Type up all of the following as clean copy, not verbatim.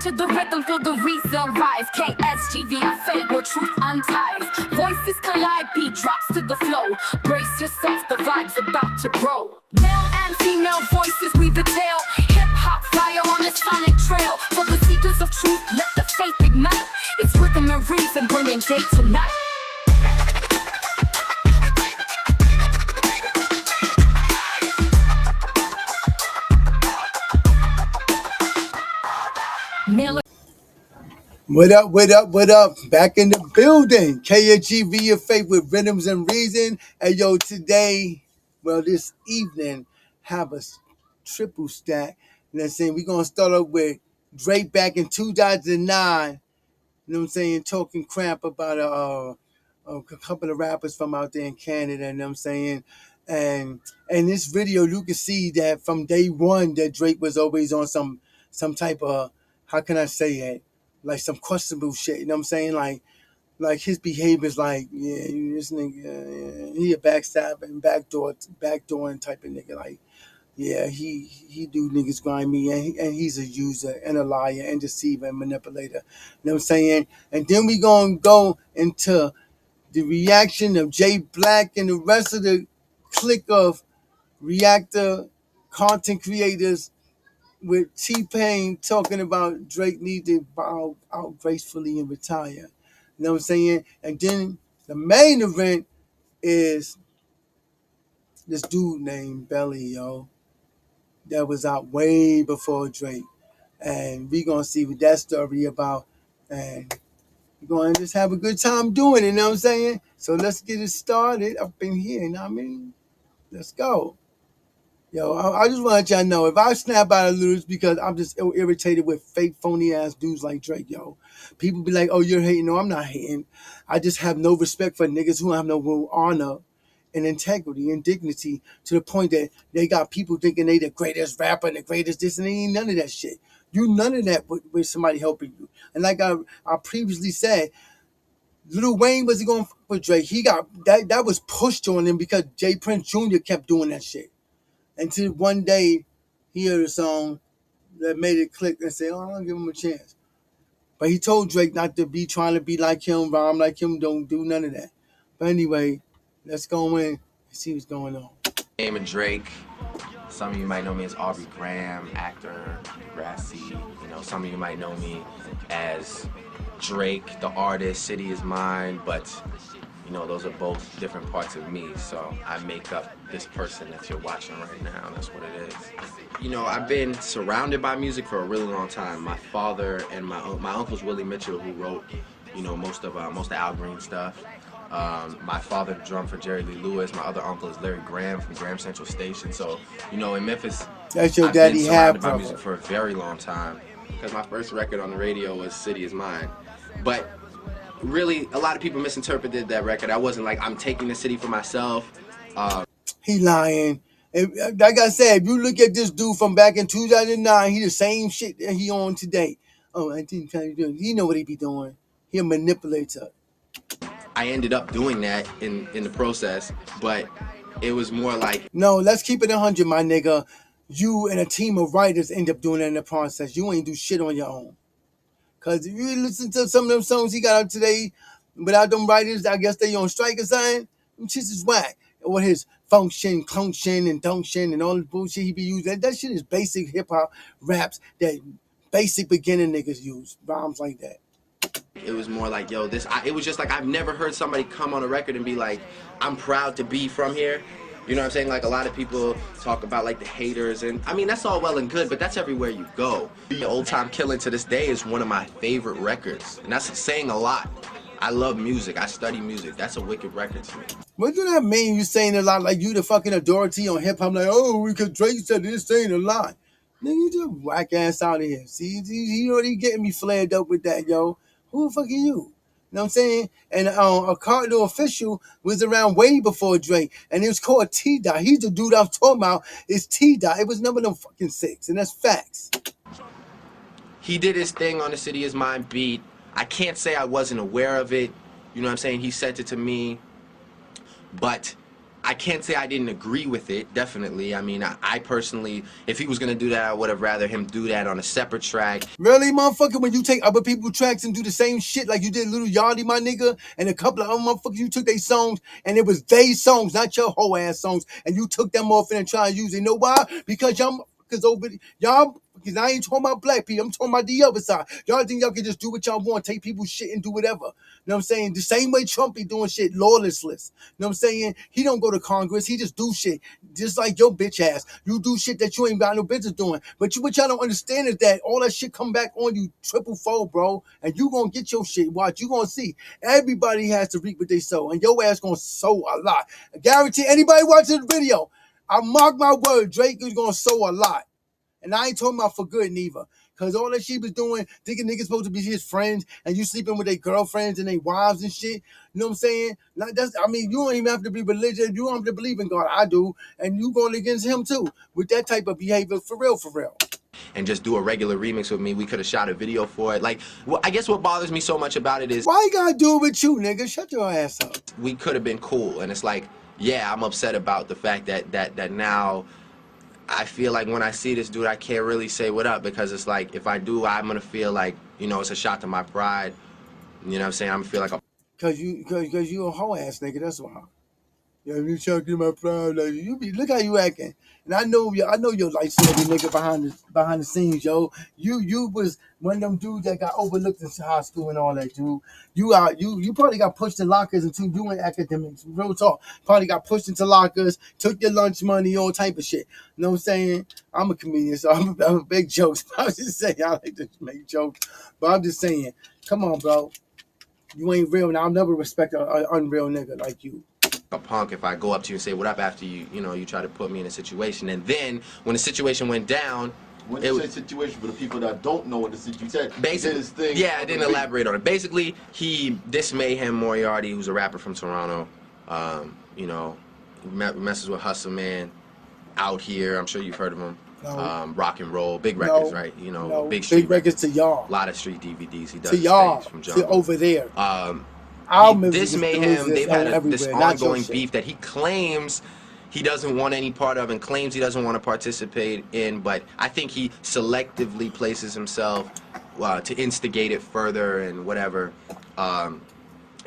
to the rhythm, feel the reason rise. KSGV, fed where truth unties. Voices collide, beat drops to the flow. Brace yourself, the vibe's about to grow. Male and female voices weave the tale. Hip-hop fire on a sonic trail. For the seekers of truth, let the faith ignite. It's rhythm and reason, bringing day to night. What up, what up, what up? Back in the building. KGV, your faith with Rhythms and Reason. And yo, today, well, this evening, have a triple stack. You know what I'm saying? We're going to start off with Drake back in 2009. You know what I'm saying? Talking crap about a couple of rappers from out there in Canada. You know what I'm saying? And in this video, you can see that from day one that Drake was always on some type of, how can I say it? Like some questionable shit, you know what I'm saying? Like his behavior's like, yeah, this nigga, he a backstabbing, backdooring type of nigga. Like, yeah, he do niggas grimy, and he's a user and a liar and deceiver and manipulator. You know what I'm saying? And then we gonna go into the reaction of Jay Black and the rest of the clique of reactor content creators, with T-Pain talking about Drake need to bow out gracefully and retire. You know what I'm saying? And then the main event is this dude named Belly, yo, that was out way before Drake. And we going to see what that story about. And we're going to just have a good time doing it, you know what I'm saying? So let's get it started up in here, you know what I mean? Let's go. Yo, I just want y'all know, if I snap out of lose because I'm just irritated with fake, phony-ass dudes like Drake, yo. People be like, oh, you're hating. No, I'm not hating. I just have no respect for niggas who have no honor and integrity and dignity, to the point that they got people thinking they the greatest rapper and the greatest this, and they ain't none of that shit. You none of that with somebody helping you. And like I previously said, Lil Wayne wasn't going for Drake. He got, that was pushed on him because J. Prince Jr. kept doing that shit. Until one day he heard a song that made it click and say, oh, I'll give him a chance. But he told Drake not to be trying to be like him, rhyme like him, don't do none of that. But anyway, let's go in and see what's going on. Name of Drake. Some of you might know me as Aubrey Graham, actor, Degrassi. You know, some of you might know me as Drake, the artist, City Is Mine, but you know, those are both different parts of me, so I make up this person that you're watching right now. That's what it is. You know, I've been surrounded by music for a really long time. My father and my uncle's Willie Mitchell, who wrote, you know, most of Al Green stuff. My father drummed for Jerry Lee Lewis. My other uncle is Larry Graham from Graham Central Station. So, you know, in Memphis, that's your I've daddy been surrounded by music for a very long time. Because my first record on the radio was City Is Mine. But really, a lot of people misinterpreted that record. I wasn't like, I'm taking the city for myself. He lying. And like I said, if you look at this dude from back in 2009, he the same shit that he on today. Oh, I didn't tell you doing. You know what he be doing. He a manipulator. I ended up doing that in the process, but it was more like, no, let's keep it 100, my nigga. You and a team of writers end up doing that in the process. You ain't do shit on your own. Because if you listen to some of them songs he got out today, without them writers, I guess they on strike or something. Them shit is whack. Or his function, clunction, and dunction, and all the bullshit he be using. That shit is basic hip-hop raps that basic beginner niggas use. Rhymes like that. It was more like, yo, it was just like, I've never heard somebody come on a record and be like, I'm proud to be from here. You know what I'm saying? Like, a lot of people talk about, like, the haters, and I mean, that's all well and good, but that's everywhere you go. The Old Time Killin' to this day is one of my favorite records, and that's saying a lot. I love music. I study music. That's a wicked record to me. What do that mean? You saying a lot like you the fucking authority on hip-hop? Like, oh, because Drake said this saying a lot. Nigga, you just whack ass out of here. See, he already getting me flared up with that, yo. Who the fuck are you? You know what I'm saying? And a Cardinal Official was around way before Drake, and it was called T-Dot. He's the dude I'm talking about. It's T-Dot. It was number them fucking 6, and that's facts. He did his thing on the City Is Mine beat. I can't say I wasn't aware of it. You know what I'm saying? He sent it to me, but I can't say I didn't agree with it, definitely. I mean, I personally, if he was going to do that, I would have rather him do that on a separate track. Really, motherfucker, when you take other people's tracks and do the same shit like you did Little Yachty, my nigga, and a couple of other motherfuckers, you took their songs, and it was they songs, not your whole ass songs, and you took them off and tried to use it. You know why? Because y'all, because I ain't talking about black people, I'm talking about the other side. Y'all think y'all can just do what y'all want, take people's shit and do whatever. You know what I'm saying? The same way Trump be doing shit lawlessness. You know what I'm saying? He don't go to Congress, he just do shit. Just like your bitch ass. You do shit that you ain't got no business doing. But what y'all don't understand is that all that shit come back on you triple fold, bro. And you gonna get your shit. Watch, you gonna see. Everybody has to reap what they sow. And your ass gonna sow a lot. I guarantee anybody watching the video, I mark my word, Drake is gonna sow a lot. And I ain't talking about for good neither. Cause all that she was doing, thinking niggas supposed to be his friends, and you sleeping with their girlfriends and their wives and shit. You know what I'm saying? Like you don't even have to be religious. You don't have to believe in God. I do. And you going against him too. With that type of behavior, for real, for real. And just do a regular remix with me. We could have shot a video for it. Like, well, I guess what bothers me so much about it is, why you gotta do it with you, nigga? Shut your ass up. We could have been cool. And it's like, yeah, I'm upset about the fact that now I feel like when I see this dude, I can't really say what up, because it's like, if I do, I'm gonna feel like, you know, it's a shot to my pride. You know what I'm saying? I'm gonna feel like a... Cause you a hoe ass nigga, that's why. Yeah, you talking my pride, like you be look how you acting. And I know your light skinned nigga behind the scenes, yo. You was one of them dudes that got overlooked in high school and all that, dude. You probably got pushed in lockers until you in academics. Real talk. Probably got pushed into lockers, took your lunch money, all type of shit. You know what I'm saying? I'm a comedian, so I'm a big jokes. I was just saying, I like to make jokes. But I'm just saying, come on, bro. You ain't real, and I'll never respect an unreal nigga like you. A punk if I go up to you and say what up after you try to put me in a situation. And then when the situation went down, when you say situation for the people that don't know what the situation, you said basically his thing. Yeah, I didn't elaborate on it. Basically, he dissed Mayhem Moriarty, who's a rapper from Toronto. You know, messes with Hustle Man out here. I'm sure you've heard of him. No. Rock and roll, big records, right? You know, no. big records to y'all. A lot of street DVDs. He does to y'all from Jungle. over there. This Mayhem, they've had this ongoing beef that he claims he doesn't want any part of and claims he doesn't want to participate in, but I think he selectively places himself to instigate it further and whatever.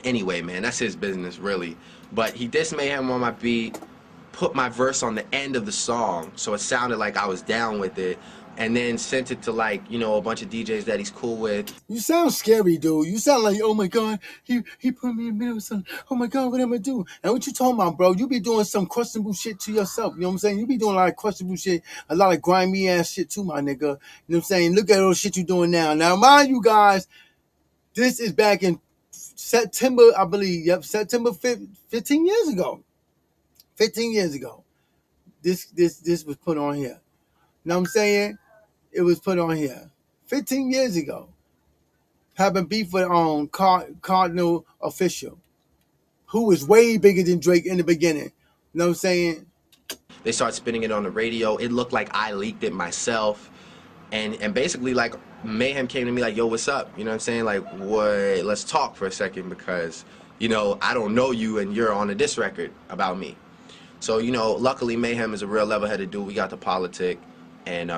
Anyway, man, that's his business, really. But he dissed Mayhem on my beat, put my verse on the end of the song, so it sounded like I was down with it, and then sent it to, like, you know, a bunch of DJs that he's cool with. You sound scary, dude. You sound like, oh my God, he put me in the middle of something. Oh my God, what am I doing? And what you talking about, bro? You be doing some questionable shit to yourself. You know what I'm saying? You be doing a lot of questionable shit, a lot of grimy ass shit too, my nigga. You know what I'm saying? Look at all the shit you doing now. Now, mind you guys, this is back in September, I believe. Yep, September 15 years ago. 15 years ago. This was put on here. You know what I'm saying? It was put on here 15 years ago. Having beef with Cardinal Official, who was way bigger than Drake in the beginning. You know what I'm saying? They started spinning it on the radio. It looked like I leaked it myself. And basically, like, Mayhem came to me like, yo, what's up? You know what I'm saying? Like, what? Let's talk for a second, because, you know, I don't know you and you're on a diss record about me. So, you know, luckily Mayhem is a real level-headed dude. We got the politic. And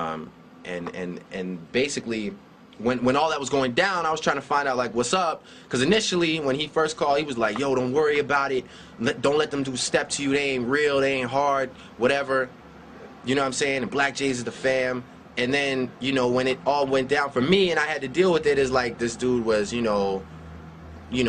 basically, when all that was going down, I was trying to find out, like, what's up, because initially when he first called, he was like, yo, don't worry about it, don't let them do step to you, they ain't real, they ain't hard, whatever, you know what I'm saying, and Black J's is the fam. And then, you know, when it all went down for me and I had to deal with it, is like this dude was, you know,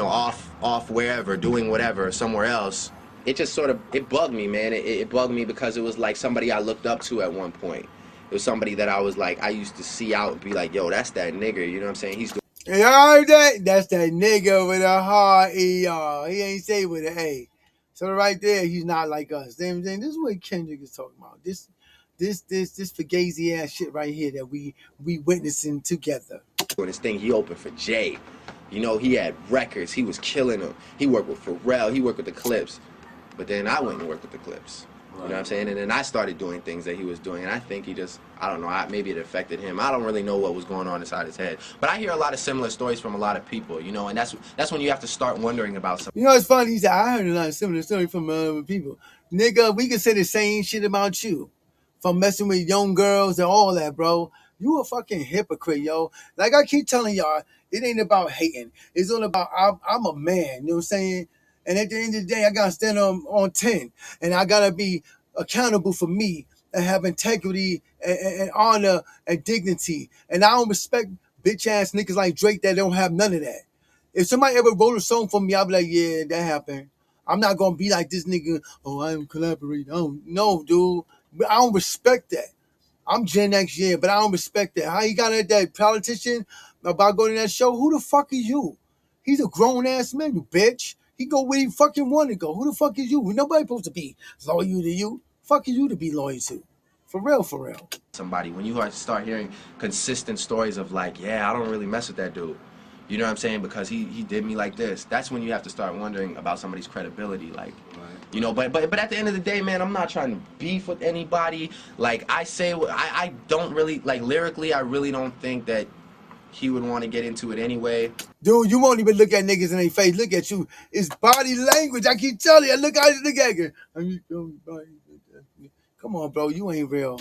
off wherever, doing whatever, somewhere else. It just sort of, it bugged me, man. It bugged me because it was like somebody I looked up to at one point. It was somebody that I was like, I used to see out and be like, yo, that's that nigga, you know what I'm saying? He's doing... You heard that? That's that nigga with a hard E-R. He ain't say with an A. So right there, he's not like us. Same thing. This is what Kendrick is talking about. This fugazi ass shit right here that we witnessing together. Doing his thing, he opened for Jay. You know, he had records. He was killing them. He worked with Pharrell. He worked with the Clips. But then I went and worked with the Clips. You know what I'm saying? And then I started doing things that he was doing. And I think he just, I don't know, maybe it affected him. I don't really know what was going on inside his head. But I hear a lot of similar stories from a lot of people, you know, and that's when you have to start wondering about something. You know, it's funny. He said, I heard a lot of similar stories from other people. Nigga, we can say the same shit about you. From messing with young girls and all that, bro. You a fucking hypocrite, yo. Like I keep telling y'all, it ain't about hating. It's all about I'm a man, you know what I'm saying? And at the end of the day, I gotta stand on 10. And I gotta be accountable for me and have integrity and honor and dignity. And I don't respect bitch ass niggas like Drake that don't have none of that. If somebody ever wrote a song for me, I'll be like, yeah, that happened. I'm not gonna be like this nigga. Oh, I am collaborating. No, dude. I don't respect that. I'm Gen X, yeah, but I don't respect that. How you got at that politician about going to that show? Who the fuck is you? He's a grown ass man, you bitch. He go where he fucking want to go. Who the fuck is you? Nobody supposed to be loyal to you. Fuck is you to be loyal to? For real, for real. Somebody, when you start hearing consistent stories of like, yeah, I don't really mess with that dude. You know what I'm saying? Because he did me like this. That's when you have to start wondering about somebody's credibility. Like, you know, but at the end of the day, man, I'm not trying to beef with anybody. Like I say, I don't really, like lyrically, I really don't think that he would want to get into it anyway. Dude, you won't even look at niggas in their face. Look at you. It's body language. I keep telling you. Look at you. Come on, bro. You ain't real.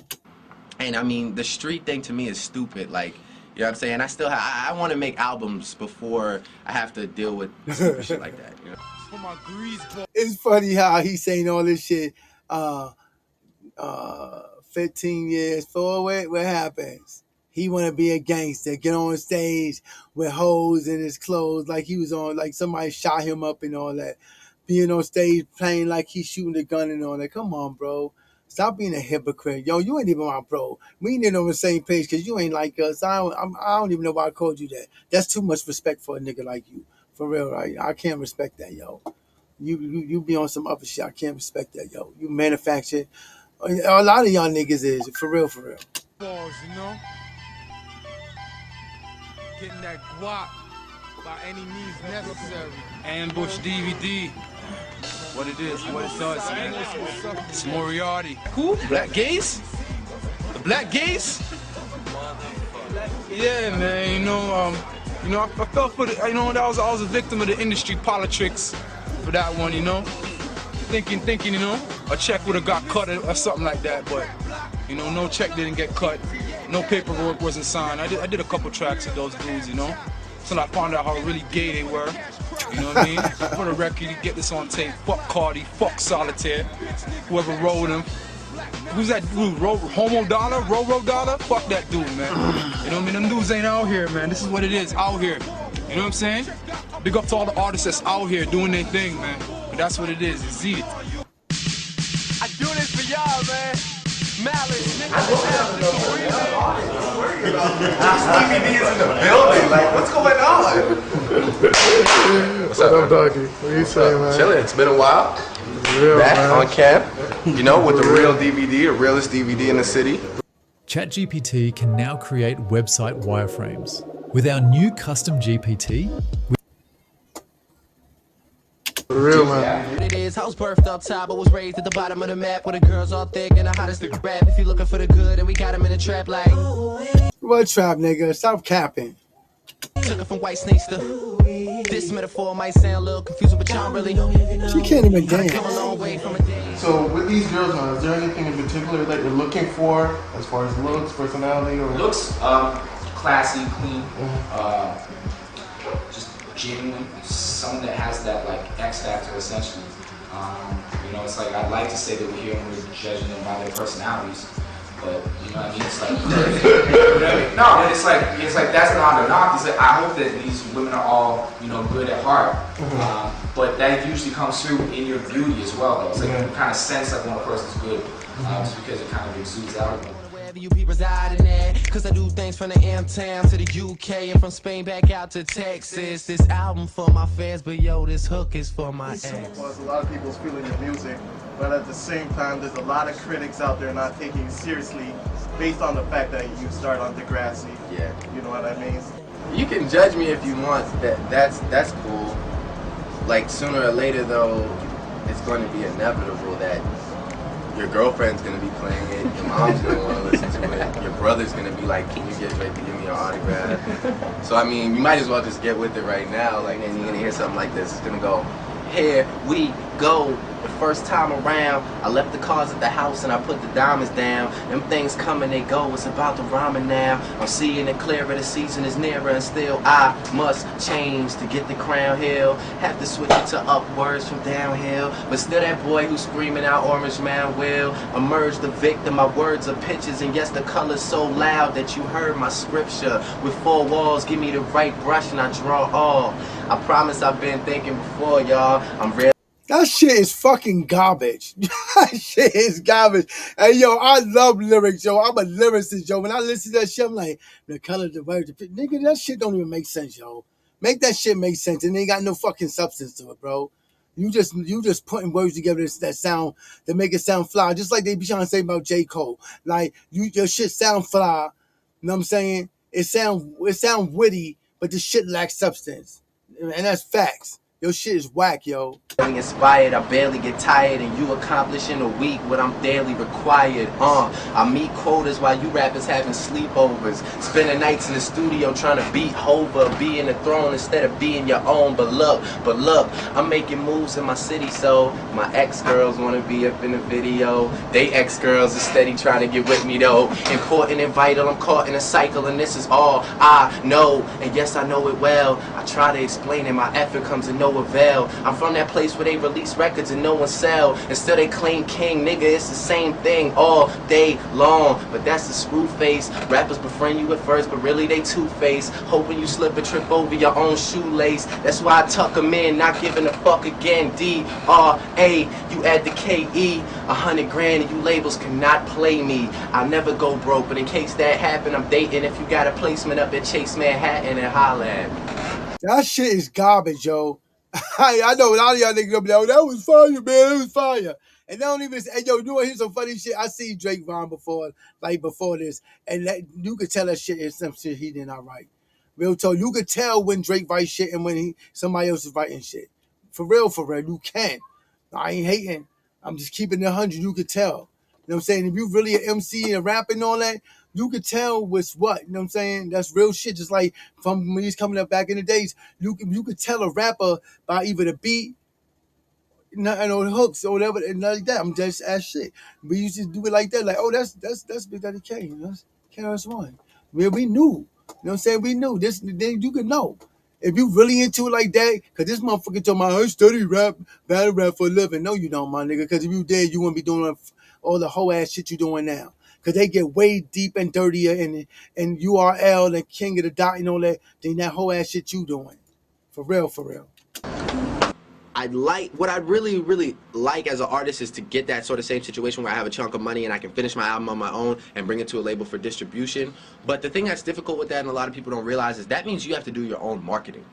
And I mean, the street thing to me is stupid. Like, you know what I'm saying? I still I want to make albums before I have to deal with stupid shit like that. You know? It's funny how he's saying all this shit. 15 years forward, what happens? He want to be a gangster, get on stage with holes in his clothes like he was on, like somebody shot him up and all that. Being on stage playing like he's shooting a gun and all that. Come on, bro. Stop being a hypocrite. Yo, you ain't even my bro. We ain't on the same page because you ain't like us. I don't even know why I called you that. That's too much respect for a nigga like you. For real, right? I can't respect that, yo. You be on some other shit. I can't respect that, yo. You manufacture. A lot of y'all niggas is. For real, for real. Balls, you know? Getting that guap by any means necessary. Ambush DVD. What it is, what it does, man. It's Moriarty. Who? Black gays? The black gays? Yeah, man. You know, I fell for the. You know, I was a victim of the industry politics for that one. You know, thinking. You know, a check would have got cut or something like that, but you know, no check didn't get cut. No paperwork wasn't signed. I did a couple tracks with those dudes. You know, until I found out how really gay they were. You know what I mean? For the record, you get this on tape. Fuck Cardi, fuck Solitaire, whoever wrote him. Who's that dude? Homo Dollar? Roro Dollar? Fuck that dude, man. You know what I mean? Them dudes ain't out here, man. This is what it is, out here. You know what I'm saying? Big up to all the artists that's out here doing their thing, man. But that's what it is. It's it. I do this for y'all, man. Malice, nigga. DVD is in the building. Like, what's going on? What's up, Doggy? What are you saying, man? Chilling. It's been a while. Real, Back man. on camp. You know, with the real DVD, the realest DVD in the city. ChatGPT can now create website wireframes. With our new custom GPT, Real, man. What it is, I was birthed up top, but was raised at the bottom of the map where the girls all thick and the hottest nigga rap. If you looking for the good, and we got him in the trap like. What trap, nigga? Stop capping. Took it from white snakes to. This metaphor might sound a little confusing, but y'all really. She can't even dance. Come a long way from a day. So with these girls, man, is there anything in particular that you're looking for as far as looks, personality, or Looks classy, clean, just genuine. Someone that has that like X factor essentially. You know, it's like I'd like to say that we're here and we're judging them by their personalities, but you know what I mean. It's like no, it's like that's not a knock. It's like I hope that these women are all good at heart, but that usually comes through in your beauty as well. Though it's like you kind of sense like when a person's good, just because it kind of exudes out of them. Wherever you be residing at, cause I do things from the M-Town to the UK and from Spain back out to Texas. This album for my fans, but yo, this hook is for my ex. Well, a lot of people's feeling your music, but at the same time, there's a lot of critics out there not taking you seriously based on the fact that you start on Degrassi. Yeah. You know what I mean? You can judge me if you want. That's cool. Like sooner or later, though, it's going to be inevitable that your girlfriend's gonna be playing it, your mom's gonna want to listen to it, your brother's gonna be like, can you get Drake to give me an autograph? So I mean, you might as well just get with it right now. Like, and you're gonna hear something like this. It's gonna go, here we go. The first time around, I left the cars at the house and I put the diamonds down. Them things come and they go, it's about the ramen now. I'm seeing it clearer, the season is nearer, and still I must change to get the crown hill. Have to switch it to upwards from downhill. But still that boy who's screaming out Orange Man will emerge the victim. My words are pictures, and yes, the color's so loud that you heard my scripture. With 4 walls, give me the right brush and I draw all. I promise I've been thinking before, y'all. I'm real. That shit is fucking garbage. That shit is garbage. Hey, yo, I love lyrics, yo. I'm a lyricist, yo. When I listen to that shit, I'm like, the color, the word, the nigga, that shit don't even make sense, yo. Make that shit make sense, and they ain't got no fucking substance to it, bro. You just putting words together that sound, that make it sound fly, just like they be trying to say about J. Cole. Like, your shit sound fly. You know what I'm saying? It sound witty, but the shit lacks substance, and that's facts. Your shit is whack, yo. Inspired, I barely get tired, and you accomplish in a week what I'm daily required. I meet quotas while you rappers having sleepovers, spending nights in the studio trying to beat Hova, be in the throne instead of being your own. But look, I'm making moves in my city, so my ex-girls want to be up in the video. They ex-girls are steady trying to get with me though. Important and vital, I'm caught in a cycle, and this is all I know, and yes, I know it well. I try to explain it, my effort comes to no avail. I'm from that place where they release records and no one sell, and still they claim king, nigga, it's the same thing all day long. But that's the screw face. Rappers befriend you at first, but really they two-faced, hoping you slip and trip over your own shoelace. That's why I tuck them in, not giving a fuck again. D-R-A, you add the K-E, 100 grand and you labels cannot play me. I'll never go broke, but in case that happen, I'm dating. If you got a placement up at Chase Manhattan, and holla at me. That shit is garbage, yo. I know a lot of y'all niggas gonna be like, oh, that was fire, man. That was fire. And they don't even say, hey, yo, you know, here's some funny shit. I see Drake Vaughn before this, and you could tell that shit is some shit he did not write. Real talk, you could tell when Drake writes shit and when somebody else is writing shit. For real, you can. I ain't hating. I'm just keeping it 100. You could tell. You know what I'm saying? If you really an MC and rapping and all that, you could tell what's what. You know what I'm saying? That's real shit. Just like from when he's coming up back in the days, you could tell a rapper by either the beat, and or the hooks or whatever, and like that. I'm just ass shit. We used to do it like that. Like, oh, that's Big Daddy Kane. That's KRS-One. We knew. You know what I'm saying? We knew this. Then you could know. If you really into it like that, because this motherfucker told me, I study rap, battle rap for a living. No, you don't, my nigga. Because if you did, you wouldn't be doing all the whole ass shit you doing now. Because they get way deep and dirtier and URL and King of the Dot and all that than that whole ass shit you doing. For real, for real. What I really like as an artist is to get that sort of same situation where I have a chunk of money and I can finish my album on my own and bring it to a label for distribution. But the thing that's difficult with that, and a lot of people don't realize, is that means you have to do your own marketing,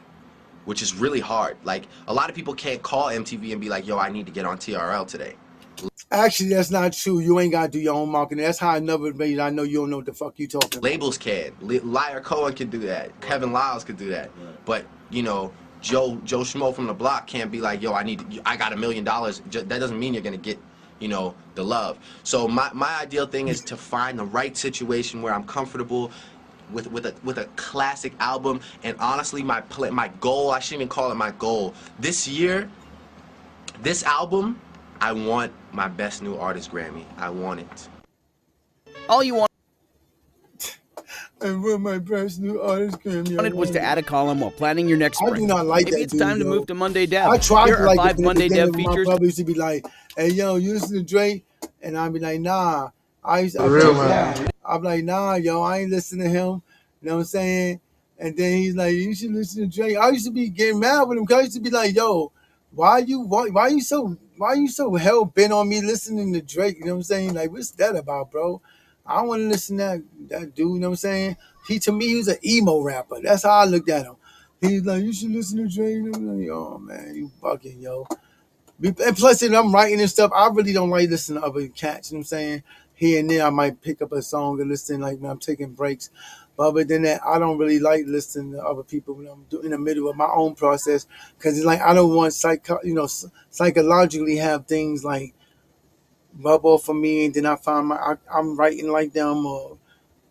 which is really hard. Like, a lot of people can't call MTV and be like, yo, I need to get on TRL today. Actually, that's not true. You ain't got to do your own marketing. That's how I never made. I know you don't know what the fuck you talking about. Labels can. Liar Cohen can do that. Kevin Lyles could do that. But, you know, Joe Schmo from the block can't be like, yo, I got $1 million. That doesn't mean you're going to get, you know, the love. So my ideal thing is to find the right situation where I'm comfortable with a classic album. And honestly, my goal, I shouldn't even call it my goal. This year, this album, I want my Best New Artist Grammy. I want it. All you want. And with my Best New Artist Grammy, Wanted was to add a column while planning your next I sprint. do not like Maybe that it's dude, time to yo. move to Monday Dev. I tried Here to are like 5 Monday Dev my features. brother used to be like, hey, yo, you listen to Drake? And I'd be like, nah. I'm like, nah, yo, I ain't listening to him. You know what I'm saying? And then he's like, you should listen to Drake. I used to be getting mad with him because I used to be like, yo, why you so hell bent on me listening to Drake? You know what I'm saying? Like, what's that about, bro? I don't want to listen to that dude. You know what I'm saying? To me, he was an emo rapper. That's how I looked at him. He's like, you should listen to Drake. And I'm like, oh man, you bugging, yo. And plus, if I'm writing and stuff, I really don't like listening to other cats. You know what I'm saying? Here and there, I might pick up a song and listen, like when I'm taking breaks. But other than that, I don't really like listening to other people when I'm in the middle of my own process, because it's like I don't want psychologically have things like rub off for me, and then I find I'm writing like them or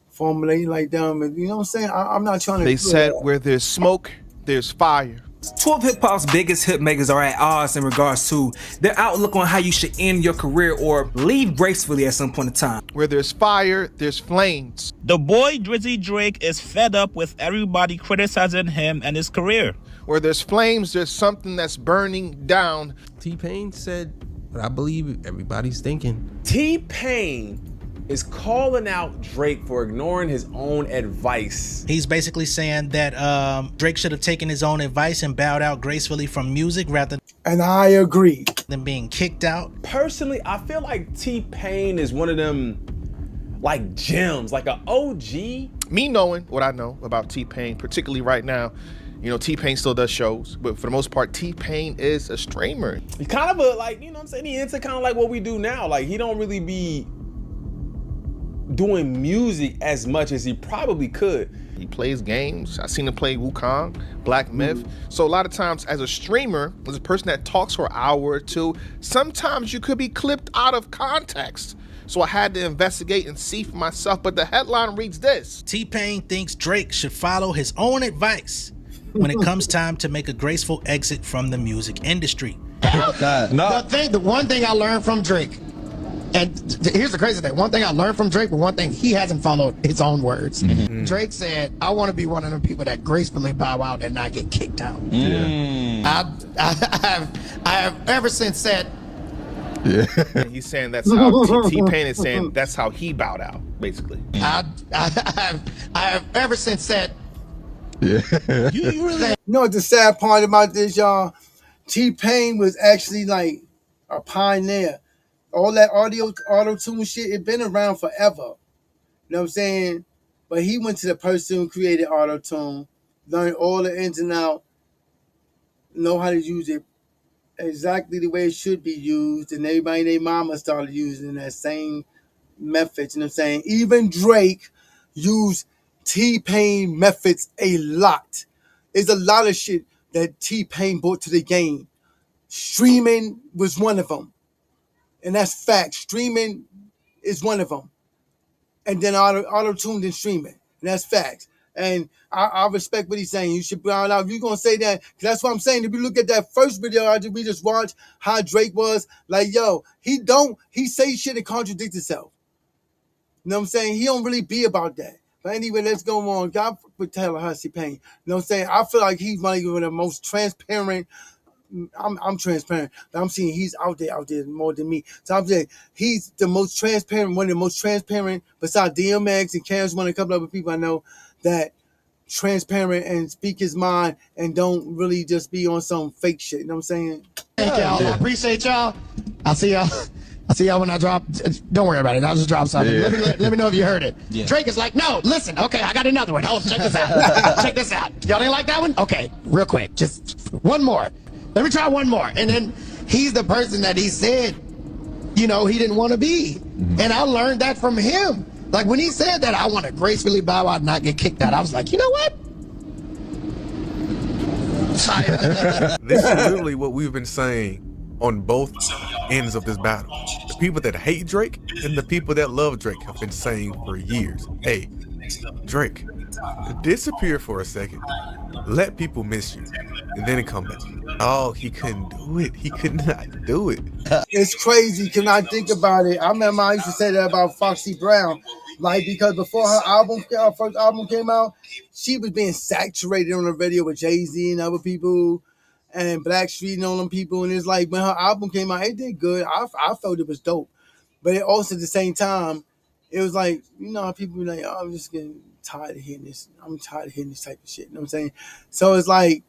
formulating like them, and you know what I'm saying? I'm not trying to. They said where there's smoke, there's fire. Two of hip hop's biggest hit makers are at odds in regards to their outlook on how you should end your career or leave gracefully at some point in time. Where there's fire, there's flames. The boy Drizzy Drake is fed up with everybody criticizing him and his career. Where there's flames, there's something that's burning down. T-Pain said what I believe everybody's thinking. T-Pain is calling out Drake for ignoring his own advice. He's basically saying that Drake should have taken his own advice and bowed out gracefully from music rather And I agree. than being kicked out. Personally, I feel like T-Pain is one of them like gems, like an OG. Me knowing what I know about T-Pain, particularly right now, you know, T-Pain still does shows, but for the most part, T-Pain is a streamer. He's kind of a, like, you know what I'm saying? He into kind of like what we do now. Like, he don't really be doing music as much as he probably could. He plays games. I've seen him play Wukong, Black Myth. So a lot of times as a streamer, as a person that talks for an hour or two, sometimes you could be clipped out of context. So I had to investigate and see for myself, but the headline reads this. T-Pain thinks Drake should follow his own advice when it comes time to make a graceful exit from the music industry. The one thing I learned from Drake, and here's the crazy thing, one thing I learned from Drake, but one thing he hasn't followed his own words. Drake said, I want to be one of the people that gracefully bow out and not get kicked out. I have ever since said, And he's saying that's how T-Pain is saying that's how he bowed out, basically. I have ever since said, You know what the sad part about this, y'all? T-Pain was actually like a pioneer. All that auto-tune shit, it been around forever. You know what I'm saying? But he went to the person who created auto-tune, learned all the ins and outs, know how to use it exactly the way it should be used, and everybody and their mama started using that same method. You know what I'm saying? Even Drake used T-Pain methods a lot. There's a lot of shit that T-Pain brought to the game. Streaming was one of them. And that's fact. Streaming is one of them. And then auto-tuned and streaming. And that's facts. And I respect what he's saying. You should brown out. If you're going to say that, because that's what I'm saying. If you look at that first video we just watched, how Drake was, like, yo, he say shit and contradict himself. You know what I'm saying? He don't really be about that. But anyway, let's go on. God would tell Hussy Pain. You know what I'm saying? I feel like he's one of the most transparent. I'm transparent, but I'm seeing he's out there more than me. So I'm saying he's the most transparent, one of the most transparent, besides DMX and Cash One, a couple other people I know that transparent and speak his mind and don't really just be on some fake shit. You know what I'm saying? thank y'all. I appreciate y'all. I'll see y'all when I drop. Don't worry about it. I'll just drop something. Yeah. Let me know if you heard it. Yeah. Drake is like, no, listen. Okay, I got another one. Oh, check this out. Check this out. Y'all didn't like that one? Okay, real quick. Just one more. Let me try one more. And then he's the person that he said, you know, he didn't want to be. And I learned that from him. Like when he said that, I want to gracefully bow out and not get kicked out. I was like, you know what? This is literally what we've been saying on both ends of this battle. The people that hate Drake and the people that love Drake have been saying for years, hey, Drake, disappear for a second. Let people miss you. And then come back. Oh, he couldn't do it. He could not do it. It's crazy. Can I think about it? I remember I used to say that about Foxy Brown. Like, because before her first album came out, she was being saturated on the radio with Jay-Z and other people and Blackstreet and all them people. And it's like, when her album came out, it did good. I felt it was dope. But it also, at the same time, it was like, you know, how people be like, oh, I'm just getting tired of hearing this. I'm tired of hearing this type of shit. You know what I'm saying? So it's like,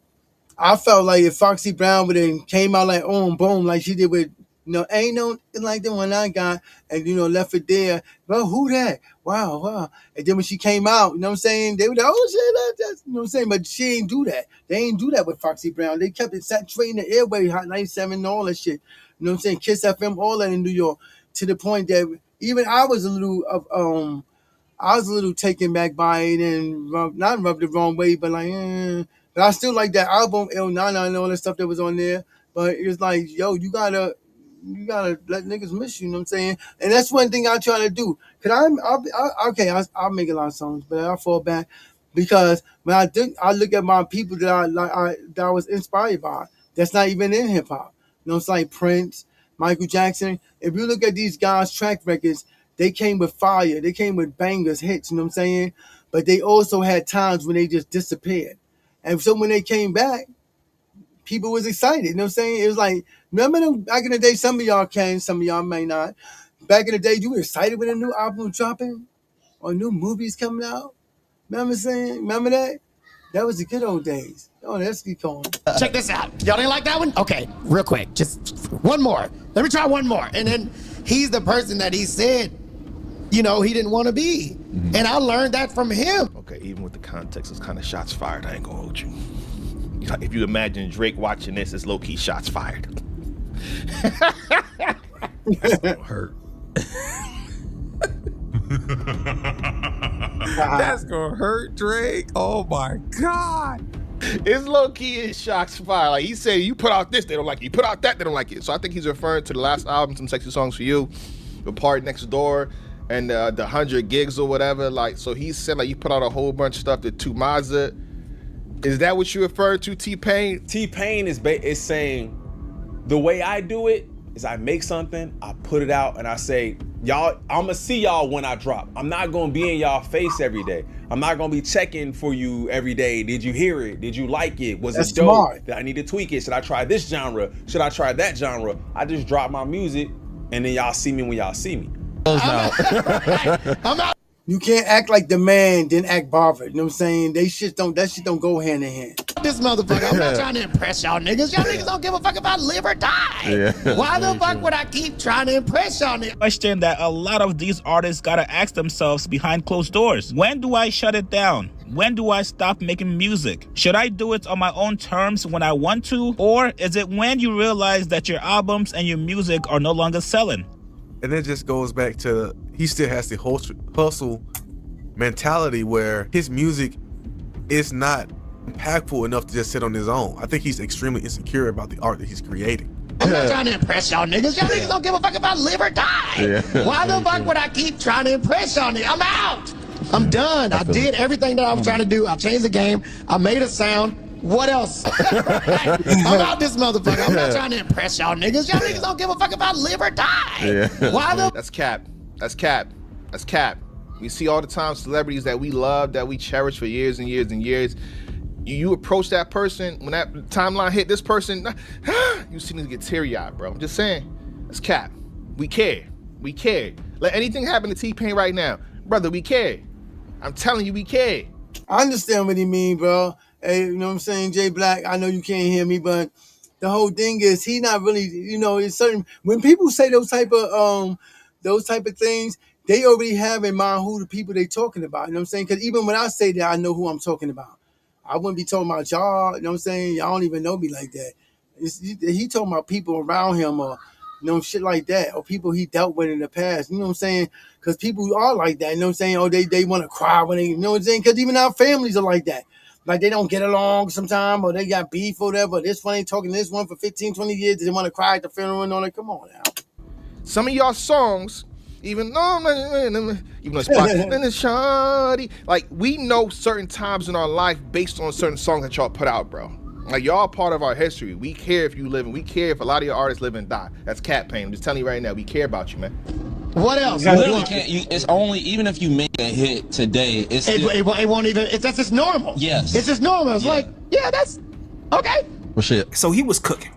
I felt like if Foxy Brown would have came out like, oh, boom, like she did with, you know, ain't no like the one I got, and, you know, left it there. Well, who that? Wow. And then when she came out, you know what I'm saying? They were like, oh, shit, that's, you know what I'm saying? But she ain't do that. They ain't do that with Foxy Brown. They kept it saturating the airway, Hot 97 and all that shit. You know what I'm saying? Kiss FM, all that in New York, to the point that even I was a little taken back by it and not rubbed the wrong way, but like, But I still like that album, El Nana and all that stuff that was on there. But it's like, yo, you gotta let niggas miss you, you know what I'm saying? And that's one thing I try to do. Cause I'll make a lot of songs, but I fall back. Because when I look at my people that that I was inspired by, that's not even in hip hop. You know, it's like Prince, Michael Jackson. If you look at these guys' track records, they came with fire, they came with bangers, hits. You know what I'm saying? But they also had times when they just disappeared. And so when they came back, people was excited. You know what I'm saying? It was like, remember them back in the day? Some of y'all can, some of y'all may not. Back in the day, you were excited when a new album was dropping or new movies coming out. Remember saying? Remember that? That was the good old days. Oh, let's keep going. Check this out. Y'all didn't like that one? Okay, real quick. Just one more. Let me try one more. And then he's the person that he said, he didn't want to be. And I learned that from him. Okay, even with the context, it's kind of shots fired. I ain't gonna hold you. If you imagine Drake watching this, it's low-key shots fired. That's gonna hurt. That's gonna hurt, Drake. Oh my God. It's low-key in shots fired. Like he said, you put out this, they don't like it. You put out that, they don't like it. So I think he's referring to the last album, Some Sexy Songs for You, The Party Next Door, and the 100 gigs or whatever. Like, so he said like you put out a whole bunch of stuff to Tumaza. Is that what you refer to, T-Pain? T-Pain is saying the way I do it is I make something, I put it out, and I say, y'all, I'ma see y'all when I drop. I'm not gonna be in y'all face every day. I'm not gonna be checking for you every day. Did you hear it? Did you like it? Was That's it dope? smart. Did I need to tweak it? Should I try this genre? Should I try that genre? I just drop my music, and then y'all see me when y'all see me. I'm out. You can't act like the man, then act bothered. You know what I'm saying? That shit don't go hand in hand. This motherfucker, I'm not trying to impress y'all niggas. Y'all niggas don't give a fuck about live or die. Yeah. Why the fuck would I keep trying to impress y'all niggas? Question that a lot of these artists gotta ask themselves behind closed doors. When do I shut it down? When do I stop making music? Should I do it on my own terms when I want to? Or is it when you realize that your albums and your music are no longer selling? And it just goes back to he still has the hustle mentality where his music is not impactful enough to just sit on his own. I think he's extremely insecure about the art that he's creating. I'm not trying to impress y'all niggas. Y'all niggas don't give a fuck about live or die. Yeah. Why the fuck would I keep trying to impress y'all niggas? I'm out. I'm done. I did everything that I was trying to do. I changed the game. I made a sound. What else? I'm out this motherfucker. I'm not trying to impress y'all niggas. Y'all niggas don't give a fuck about live or die. Yeah. Why the That's cap. That's cap. That's cap. We see all the time celebrities that we love, that we cherish for years and years and years. You approach that person, when that timeline hit this person, you see them get teary-eyed, bro. I'm just saying. That's cap. We care. We care. Let anything happen to T-Pain right now. Brother, we care. I'm telling you, we care. I understand what he mean, bro. Hey, you know what I'm saying, Jay Black? I know you can't hear me, but the whole thing is he not really, it's certain when people say those type of things, they already have in mind who the people they talking about. You know what I'm saying? Because even when I say that, I know who I'm talking about. I wouldn't be talking about y'all. You know what I'm saying? Y'all don't even know me like that. He talking about people around him or shit like that, or people he dealt with in the past. You know what I'm saying? Because people are like that. You know what I'm saying? Oh, they want to cry when they, you know what I'm saying? Because even our families are like that. Like they don't get along sometimes, or they got beef or whatever. This one ain't talking to this one for 15, 20 years. They want to cry at the funeral and all that. Come on now. Some of y'all songs, even though it's shawty, like we know certain times in our life based on certain songs that y'all put out, bro. Like y'all part of our history. We care if you live, and we care if a lot of your artists live and die. That's Cat Pain. I'm just telling you right now, we care about you, man. What else? You literally can't. It's only even if you make a hit today, it's still, it won't even. That's just normal. Yes, it's just normal. It's like, yeah, that's okay. Well, shit. So he was cooking.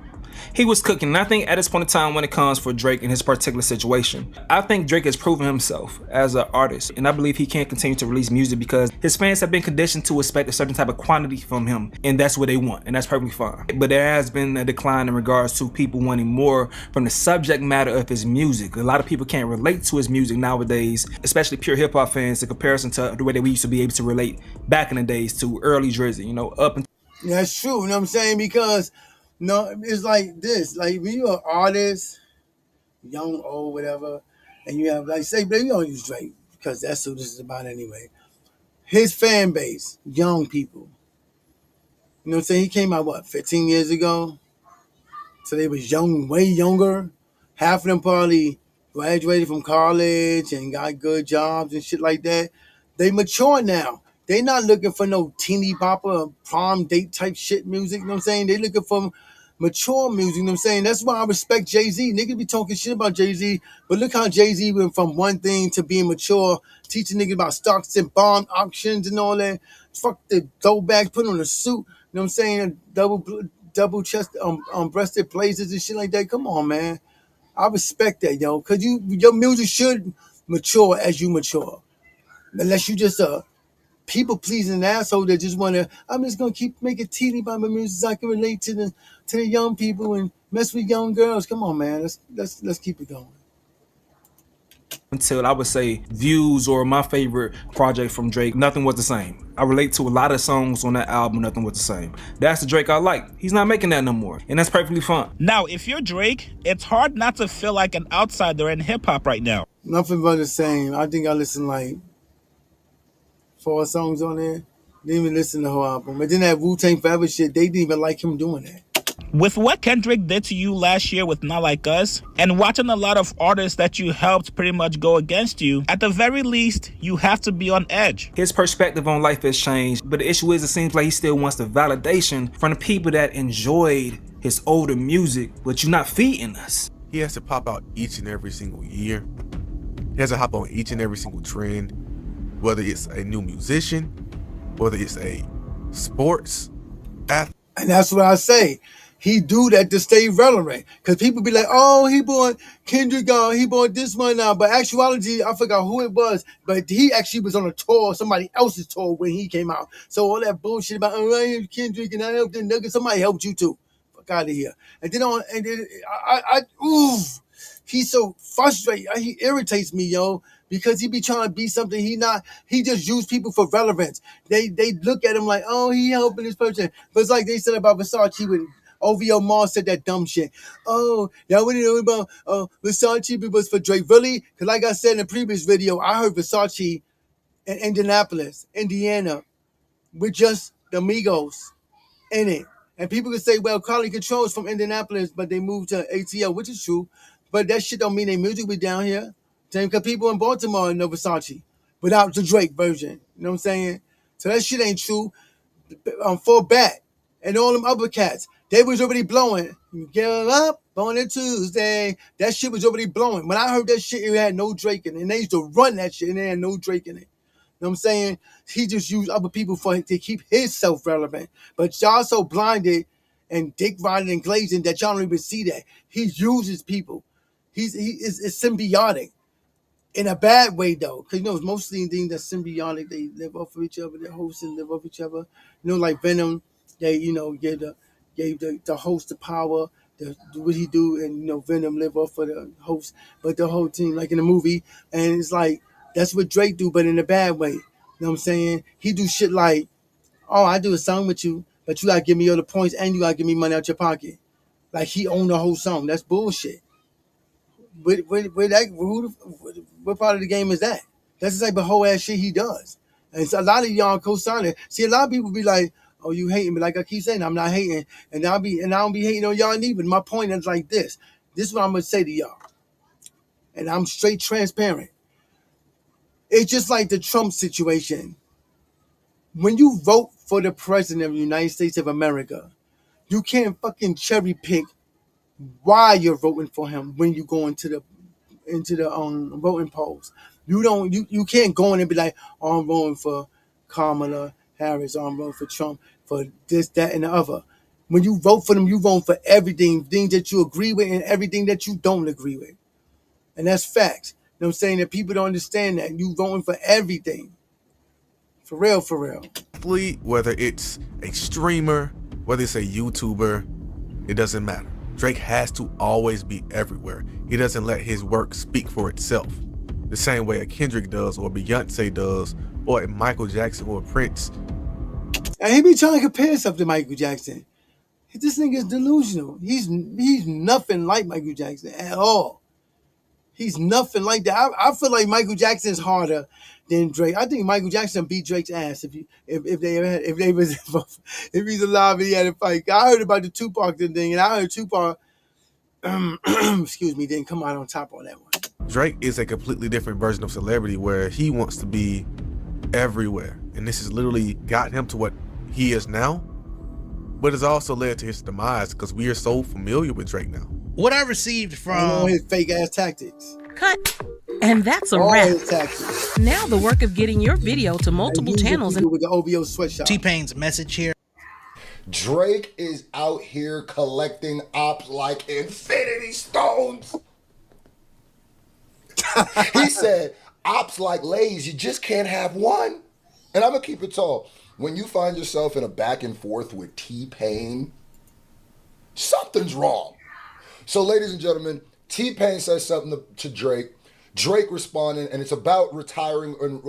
He was cooking, and I think at this point in time when it comes for Drake in his particular situation, I think Drake has proven himself as an artist, and I believe he can't continue to release music because his fans have been conditioned to expect a certain type of quantity from him, and that's what they want, and that's perfectly fine. But there has been a decline in regards to people wanting more from the subject matter of his music. A lot of people can't relate to his music nowadays, especially pure hip-hop fans, in comparison to the way that we used to be able to relate back in the days to early Drizzy, up until... That's true, you know what I'm saying? Because it's like this. Like when you're an artist, young, old, whatever, and you have say, baby, you don't use Drake because that's who this is about anyway. His fan base, young people. You know what I'm saying? He came out 15 years ago? So they was young, way younger. Half of them probably graduated from college and got good jobs and shit like that. They mature now. They not looking for no teeny bopper prom date type shit music, you know what I'm saying? They looking for mature music, you know what I'm saying? That's why I respect Jay-Z. Niggas be talking shit about Jay-Z, but look how Jay-Z went from one thing to being mature, teaching niggas about stocks and bond auctions and all that. Fuck the throwbacks, put on a suit, you know what I'm saying? Double chest breasted blazers and shit like that. Come on, man. I respect that, yo, because your music should mature as you mature. Unless you just people pleasing asshole that just want to. I'm just gonna keep making teeny by my music so I can relate to the young people and mess with young girls. Come on, man. Let's keep it going. Until I would say Views or my favorite project from Drake, nothing was the same. I relate to a lot of songs on that album, nothing was the same. That's the Drake I like. He's not making that no more, and that's perfectly fine. Now, if you're Drake, it's hard not to feel like an outsider in hip-hop right now. Nothing but the same. I think I listened like 4 songs on there. Didn't even listen to the whole album. But then that Wu-Tang Forever shit, they didn't even like him doing that. With what Kendrick did to you last year with Not Like Us, and watching a lot of artists that you helped pretty much go against you, at the very least, you have to be on edge. His perspective on life has changed, but the issue is it seems like he still wants the validation from the people that enjoyed his older music, but you're not feeding us. He has to pop out each and every single year. He has to hop on each and every single trend, whether it's a new musician, whether it's a sports athlete. And that's what I say. He do that to stay relevant. Because people be like, oh, he bought Kendrick on, he bought this one now. But actuality, I forgot who it was. But he actually was on a tour, somebody else's tour when he came out. So all that bullshit about, oh, I am Kendrick and I helped the nugget. Somebody helped you too. Fuck out of here. And then he's so frustrated. He irritates me, yo. Because he be trying to be something he not. He just use people for relevance. They look at him like, oh, he helping this person. But it's like they said about Versace when OVO Mars said that dumb shit. Oh, y'all want to know about Versace was for Drake. Really? Because like I said in the previous video, I heard Versace in Indianapolis, Indiana, with just the Migos in it. And people could say, well, Carly Control's from Indianapolis, but they moved to ATL, which is true. But that shit don't mean their music be down here. Because people in Baltimore know Versace without the Drake version. You know what I'm saying? So that shit ain't true. For Bat and all them other cats, they was already blowing. Get up on a Tuesday. That shit was already blowing. When I heard that shit, it had no Drake in it. And they used to run that shit and it had no Drake in it. You know what I'm saying? He just used other people to keep himself relevant. But y'all so blinded and dick riding and glazing that y'all don't even see that. He uses people. It's symbiotic. In a bad way though, because it's mostly things that's symbiotic. They live off of each other. They host and live off each other. Like Venom, they gave the host the power. What he do, and Venom live off of the host. But the whole team, like in the movie, and it's like that's what Drake do, but in a bad way. You know what I'm saying? He do shit like, oh, I do a song with you, but you gotta give me all the points and you gotta give me money out your pocket. Like he owned the whole song. That's bullshit. What part of the game is that? That's the type of whole ass shit he does. And so a lot of y'all co-sign it. See, a lot of people be like, "Oh, you hating?" But like I keep saying, I'm not hating, and I don't be hating on y'all neither. My point is like this. This is what I'm gonna say to y'all, and I'm straight transparent. It's just like the Trump situation. When you vote for the president of the United States of America, you can't fucking cherry pick why you're voting for him when you go into the voting polls. You can't go in and be like, oh, I'm voting for Kamala Harris, or I'm voting for Trump for this, that, and the other. When you vote for them, you vote for everything, things that you agree with and everything that you don't agree with. And that's facts. You know what I'm saying? That people don't understand that. You voting for everything. For real, for real. Athlete, whether it's a streamer, whether it's a YouTuber, it doesn't matter. Drake has to always be everywhere. He doesn't let his work speak for itself. The same way a Kendrick does, or Beyonce does, or a Michael Jackson or a Prince. And he be trying to compare himself to Michael Jackson. This nigga is delusional. He's nothing like Michael Jackson at all. He's nothing like that. I feel like Michael Jackson's harder than Drake. I think Michael Jackson beat Drake's ass if he's alive and he had a fight. I heard about the Tupac thing, and I heard Tupac excuse me, didn't come out on top on that one. Drake is a completely different version of celebrity where he wants to be everywhere. And this has literally gotten him to what he is now, but it's also led to his demise because we are so familiar with Drake now. What I received from all his fake ass tactics. Cut. And that's a All wrap. his tactics. Now the work of getting your video to multiple channels and with the OVO sweatshop. T-Pain's message here. Drake is out here collecting ops like infinity stones. He said, ops like Lays, you just can't have one. And I'm going to keep it tall. When you find yourself in a back and forth with T-Pain, something's wrong. So, ladies and gentlemen, T-Pain says something to Drake. Drake responded, and it's about retiring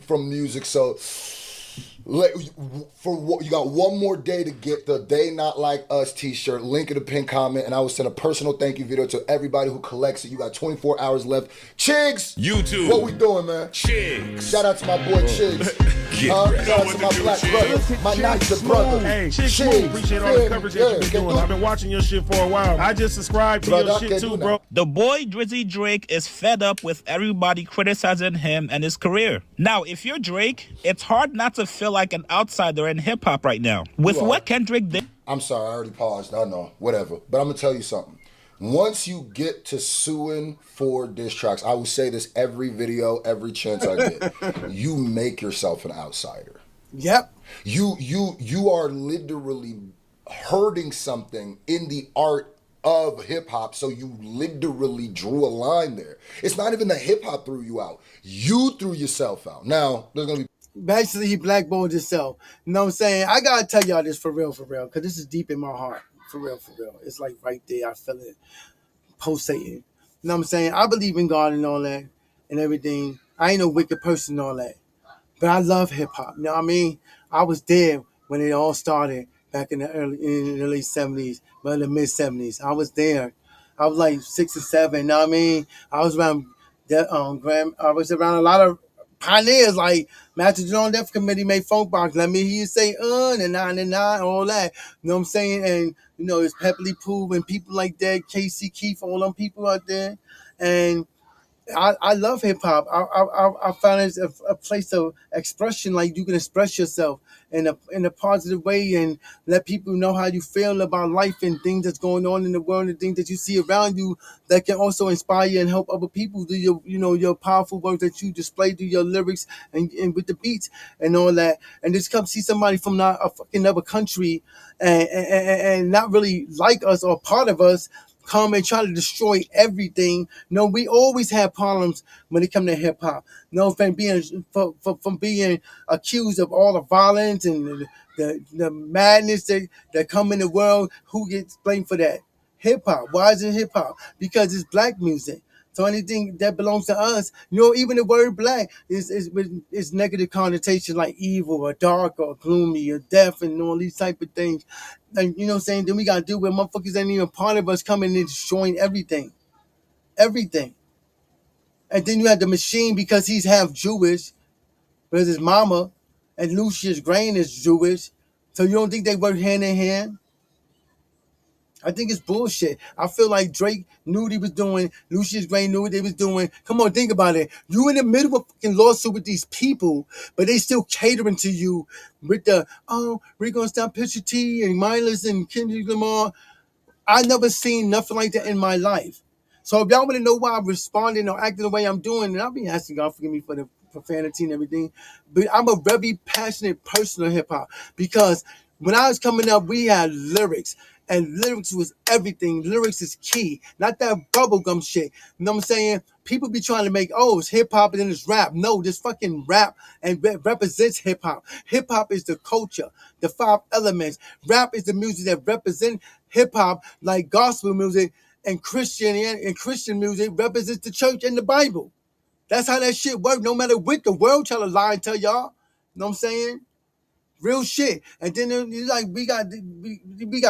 from music. So, you got one more day to get the They Not Like Us t-shirt. Link in the pinned comment, and I will send a personal thank you video to everybody who collects it. You got 24 hours left. Chigs! YouTube. What we doing, man? Chigs. Shout out to my boy Chigs. Shout out to my black brother, my Niger brother. Hey, Chigs, appreciate all the coverage that you've been doing. I've been watching your shit for a while. I just subscribed to your shit too, bro. The boy Drizzy Drake is fed up with everybody criticizing him and his career. Now, if you're Drake, it's hard not to feel like an outsider in hip-hop right now. With what Kendrick did... I'm sorry, I already paused. I know, whatever. But I'm going to tell you something. Once you get to suing for diss tracks, I will say this every video, every chance I get. You make yourself an outsider. Yep. You are literally hurting something in the art of hip hop, so you literally drew a line there. It's not even that hip hop threw you out. You threw yourself out. Now, there's going to be... Basically, he blackballed himself. You know what I'm saying? I got to tell y'all this for real, because this is deep in my heart. For real. It's like right there. I feel it pulsating. You know what I'm saying? I believe in God and all that and everything. I ain't no wicked person and all that. But I love hip hop. You know what I mean? I was there when it all started back in the early 70s, but in the mid 70s. I was there. I was like 6 or 7. You know what I mean? I was around I was around a lot of pioneers like Master John Death Committee made Funk Box. Let me hear you say and 99, all that. You know what I'm saying? And you know, it's Pepperly Pooh and people like that, Casey Keith, all them people out there. And I love hip hop. I found it a place of expression, like you can express yourself in a positive way and let people know how you feel about life and things that's going on in the world and things that you see around you that can also inspire you and help other people do your powerful words that you display through your lyrics and with the beats and all that. And just come see somebody from not a fucking other country and not really like us or part of us come and try to destroy everything. No, we always have problems when it comes to hip hop. No, from being accused of all the violence and the madness that come in the world. Who gets blamed for that? Hip hop. Why is it hip hop? Because it's black music. So anything that belongs to us, even the word black is negative connotation like evil or dark or gloomy or death and all these type of things. And you know what I'm saying? Then we got to deal with motherfuckers that ain't even part of us coming and destroying everything. Everything. And then you have the machine because he's half Jewish, because his mama and Lucius Grain is Jewish. So you don't think they work hand in hand? I think it's bullshit. I feel like Drake knew what he was doing. Lucius Grain knew what they was doing. Come on, think about it. You in the middle of a fucking lawsuit with these people, but they still catering to you with we're going to stop Pusha T and Mindless and Kendrick Lamar. I never seen nothing like that in my life. So if y'all want to know why I'm responding or acting the way I'm doing, and I'll be asking God forgive me for the profanity and everything, but I'm a very passionate person of hip-hop because when I was coming up, we had lyrics. And lyrics was everything. Lyrics is key. Not that bubblegum shit. You know what I'm saying? People be trying to make, it's hip-hop and then it's rap. No, this fucking rap and represents hip-hop. Hip-hop is the culture, the 5 elements. Rap is the music that represent hip-hop, like gospel music and Christian music represents the church and the Bible. That's how that shit works. No matter what the world try to lie and tell y'all. You know what I'm saying? Real shit. And then like we got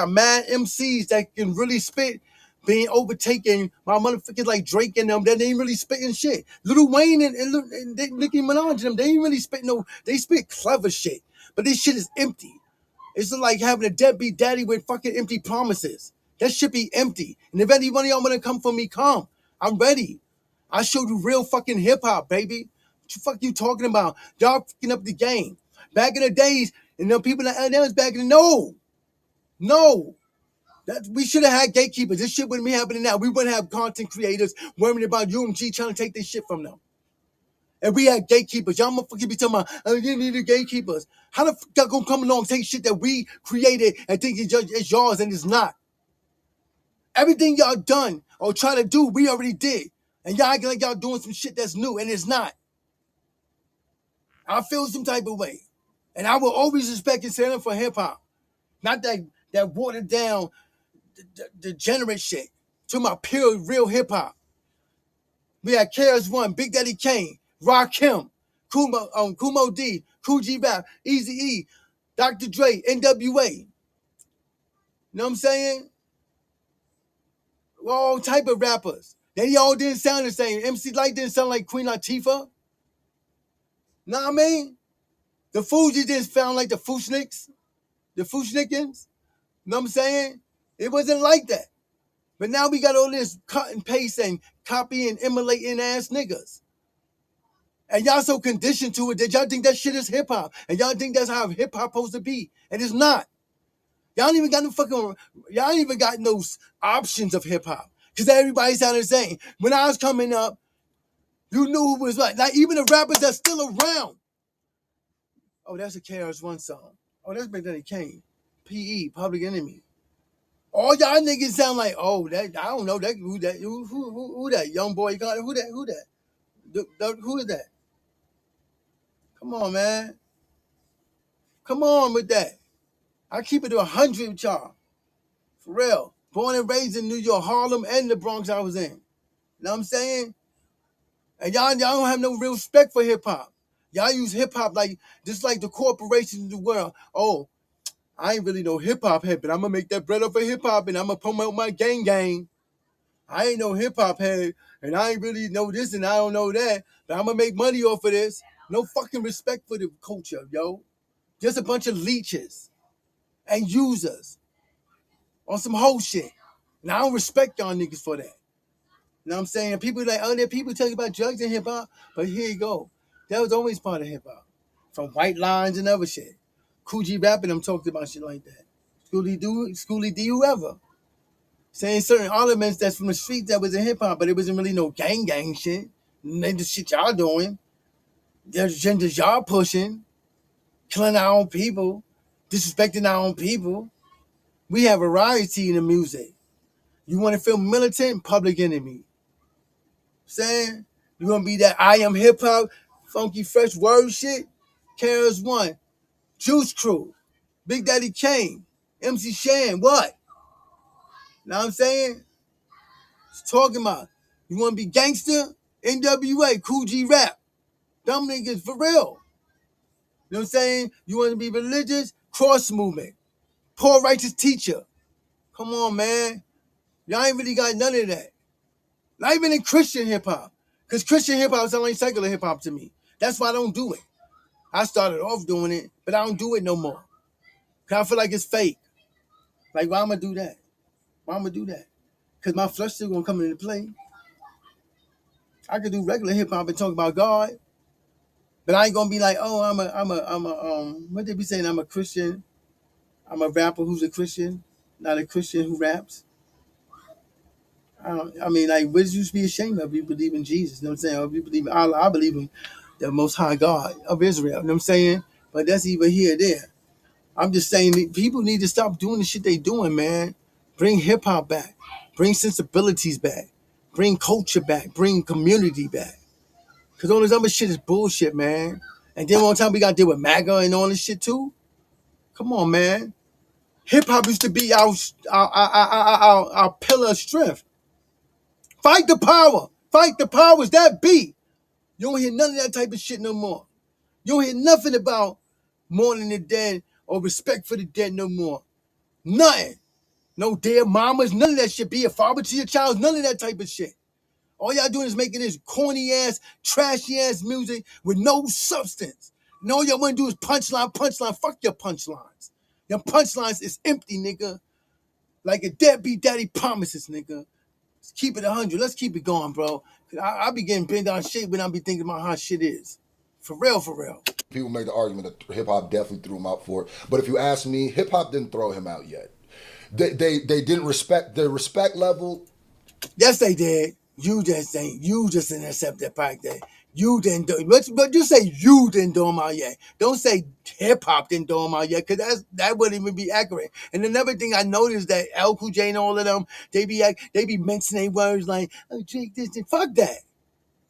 mad MCs that can really spit being overtaken by motherfuckers like Drake and them that ain't really spitting shit. Lil Wayne and Nicki Minaj and them, they ain't really spit they spit clever shit. But this shit is empty. It's like having a deadbeat daddy with fucking empty promises. That should be empty. And if any one of y'all wanna come for me, come. I'm ready. I showed you real fucking hip hop, baby. the fuck you talking about? Y'all fucking up the game. Back in the days, and them people that was back in the no. That we should have had gatekeepers. This shit wouldn't be happening now. We wouldn't have content creators worrying about UMG trying to take this shit from them. And we had gatekeepers. Y'all motherfuckers be talking about, oh, you need the gatekeepers. How the fuck y'all gonna come along and take shit that we created and think it's yours and it's not? Everything y'all done or try to do, we already did. And y'all acting like y'all doing some shit that's new and it's not. I feel some type of way. And I will always respect and stand up for hip hop. Not that watered down, degenerate shit. To my pure, real hip hop. We had KRS-One, Big Daddy Kane, Rakim, Kumo D, Kool G Rap, Eazy-E, Dr. Dre, NWA. You know what I'm saying? All type of rappers. They all didn't sound the same. MC Light didn't sound like Queen Latifah. Know what I mean? The Fugees didn't sound like the Fushniks. The Fushnikins. Know what I'm saying? It wasn't like that. But now we got all this cut and paste and copy and emulating ass niggas. And y'all so conditioned to it that y'all think that shit is hip hop. And y'all think that's how hip hop supposed to be. And it's not. Y'all ain't even got y'all ain't even got no options of hip hop. Because everybody sounded the same. When I was coming up, you knew who was what. Like even the rappers that's still around. Oh, that's a KRS-One song. Oh, that's Big Daddy Kane. P.E. Public Enemy. All y'all niggas sound like, oh, that I don't know that who that young boy got who that who is that? Come on, man. Come on with that. I keep it to 100 with y'all. For real. Born and raised in New York, Harlem, and the Bronx I was in. You know what I'm saying? And y'all don't have no real respect for hip hop. Y'all use hip hop like just like the corporations in the world. Oh, I ain't really no hip hop head, but I'm gonna make that bread off of hip hop and I'm gonna promote my gang. I ain't no hip hop head and I ain't really know this and I don't know that, but I'm gonna make money off of this. No fucking respect for the culture, yo. Just a bunch of leeches and users on some whole shit. And I don't respect y'all niggas for that. You know what I'm saying? People like, oh, there people talking about drugs in hip hop, but here you go. That was always part of hip hop. From white lines and other shit. Kool G Rap and them talked about shit like that. Schoolie D, whoever. Saying certain elements that's from the street that was in hip hop, but it wasn't really no gang shit. And the shit y'all doing. The agendas y'all pushing. Killing our own people. Disrespecting our own people. We have variety in the music. You want to feel militant? Public Enemy. Saying? You want to be that I am hip hop, funky fresh word shit? KRS-One. Juice Crew. Big Daddy Kane. MC Shan. What? Know what I'm saying? It's talking about. You want to be gangster? NWA. Kool G Rap. Dumb niggas for real. You know what I'm saying? You want to be religious? Cross Movement. Poor Righteous Teacher. Come on, man. Y'all ain't really got none of that. Not even in Christian hip hop. Because Christian hip hop sounds like secular hip hop to me. That's why I don't do it. I started off doing it, but I don't do it no more. Because I feel like it's fake. Like, why am I do that? Why am I do that? Because my flesh still gonna come into play. I could do regular hip hop and talk about God, but I ain't gonna be like, oh, I'm a what they be saying? I'm a Christian. I'm a rapper who's a Christian, not a Christian who raps. I mean, like, what did you be ashamed of? You believe in Jesus, you know what I'm saying? Or if you believe in Allah, I believe in the Most High God of Israel, you know what I'm saying? But that's either here or there. I'm just saying that people need to stop doing the shit they doing, man. Bring hip hop back. Bring sensibilities back. Bring culture back. Bring community back. Because all this other shit is bullshit, man. And then one time we got to deal with MAGA and all this shit too. Come on, man. Hip hop used to be our pillar of strength. Fight the power. Fight the powers that be. You don't hear none of that type of shit no more. You don't hear nothing about mourning the dead or respect for the dead no more. Nothing. No dear mamas, none of that shit. Be a father to your child, none of that type of shit. All y'all doing is making this corny ass, trashy ass music with no substance. And all y'all want to do is punchline. Fuck your punchlines. Your punchlines is empty, nigga. Like a deadbeat daddy promises, nigga. Let's keep it 100. Let's keep it going, bro. I be getting bent on shit when I be thinking about how shit is. For real, for real. People make the argument that hip hop definitely threw him out for it. But if you ask me, hip hop didn't throw him out yet. They didn't respect the respect level. Yes, they did. You just ain't. You just didn't accept that fact that you didn't do. But you say you didn't do them out yet. Don't say hip hop didn't do them out yet, because that wouldn't even be accurate. And another thing I noticed that L Cool J and all of them, they be mentioning words like, oh, Drake this and fuck that.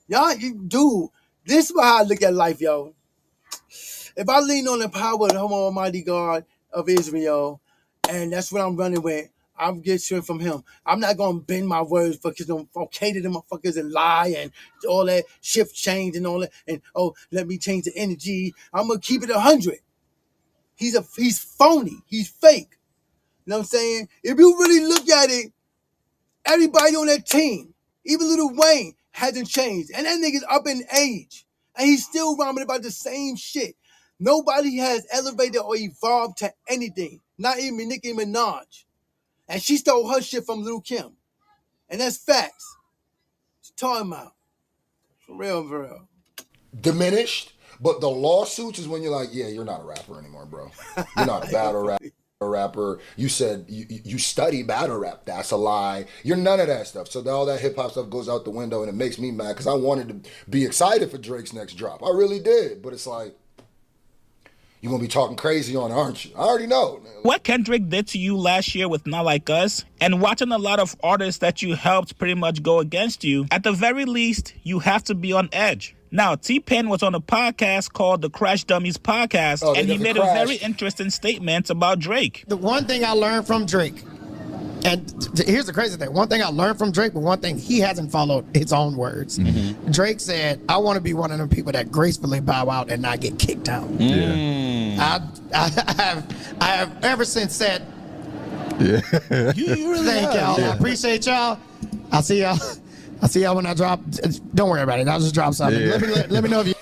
Y'all, dude, this is how I look at life, yo. If I lean on the power of the Almighty God of Israel, and that's what I'm running with, I'll get strength from him. I'm not gonna bend my words because I'm okay to them motherfuckers and lie and all that shift change and all that. And let me change the energy. I'm gonna keep it 100. He's phony. He's fake. You know what I'm saying? If you really look at it, everybody on that team, even Lil Wayne, hasn't changed. And that nigga's up in age. And he's still rhyming about the same shit. Nobody has elevated or evolved to anything. Not even Nicki Minaj. And she stole her shit from Lil Kim. And that's facts. She's talking about. For real, for real. Diminished, but the lawsuits is when you're like, yeah, you're not a rapper anymore, bro. You're not a battle rapper. You said you study battle rap. That's a lie. You're none of that stuff. So all that hip hop stuff goes out the window, and it makes me mad because I wanted to be excited for Drake's next drop. I really did, but it's like, you're going to be talking crazy on it, aren't you? I already know. What Kendrick did to you last year with Not Like Us, and watching a lot of artists that you helped pretty much go against you, at the very least, you have to be on edge. Now, T-Pain was on a podcast called the Crash Dummies Podcast, and he made a very interesting statement about Drake. The one thing I learned from Drake, and here's the crazy thing, one thing I learned from Drake, but one thing he hasn't followed his own words. Mm-hmm. Drake said, I want to be one of them people that gracefully bow out and not get kicked out. I have ever since said, you really thank y'all. I appreciate y'all. I'll see y'all when I drop. Don't worry about it. I'll just drop something. Let me know if you.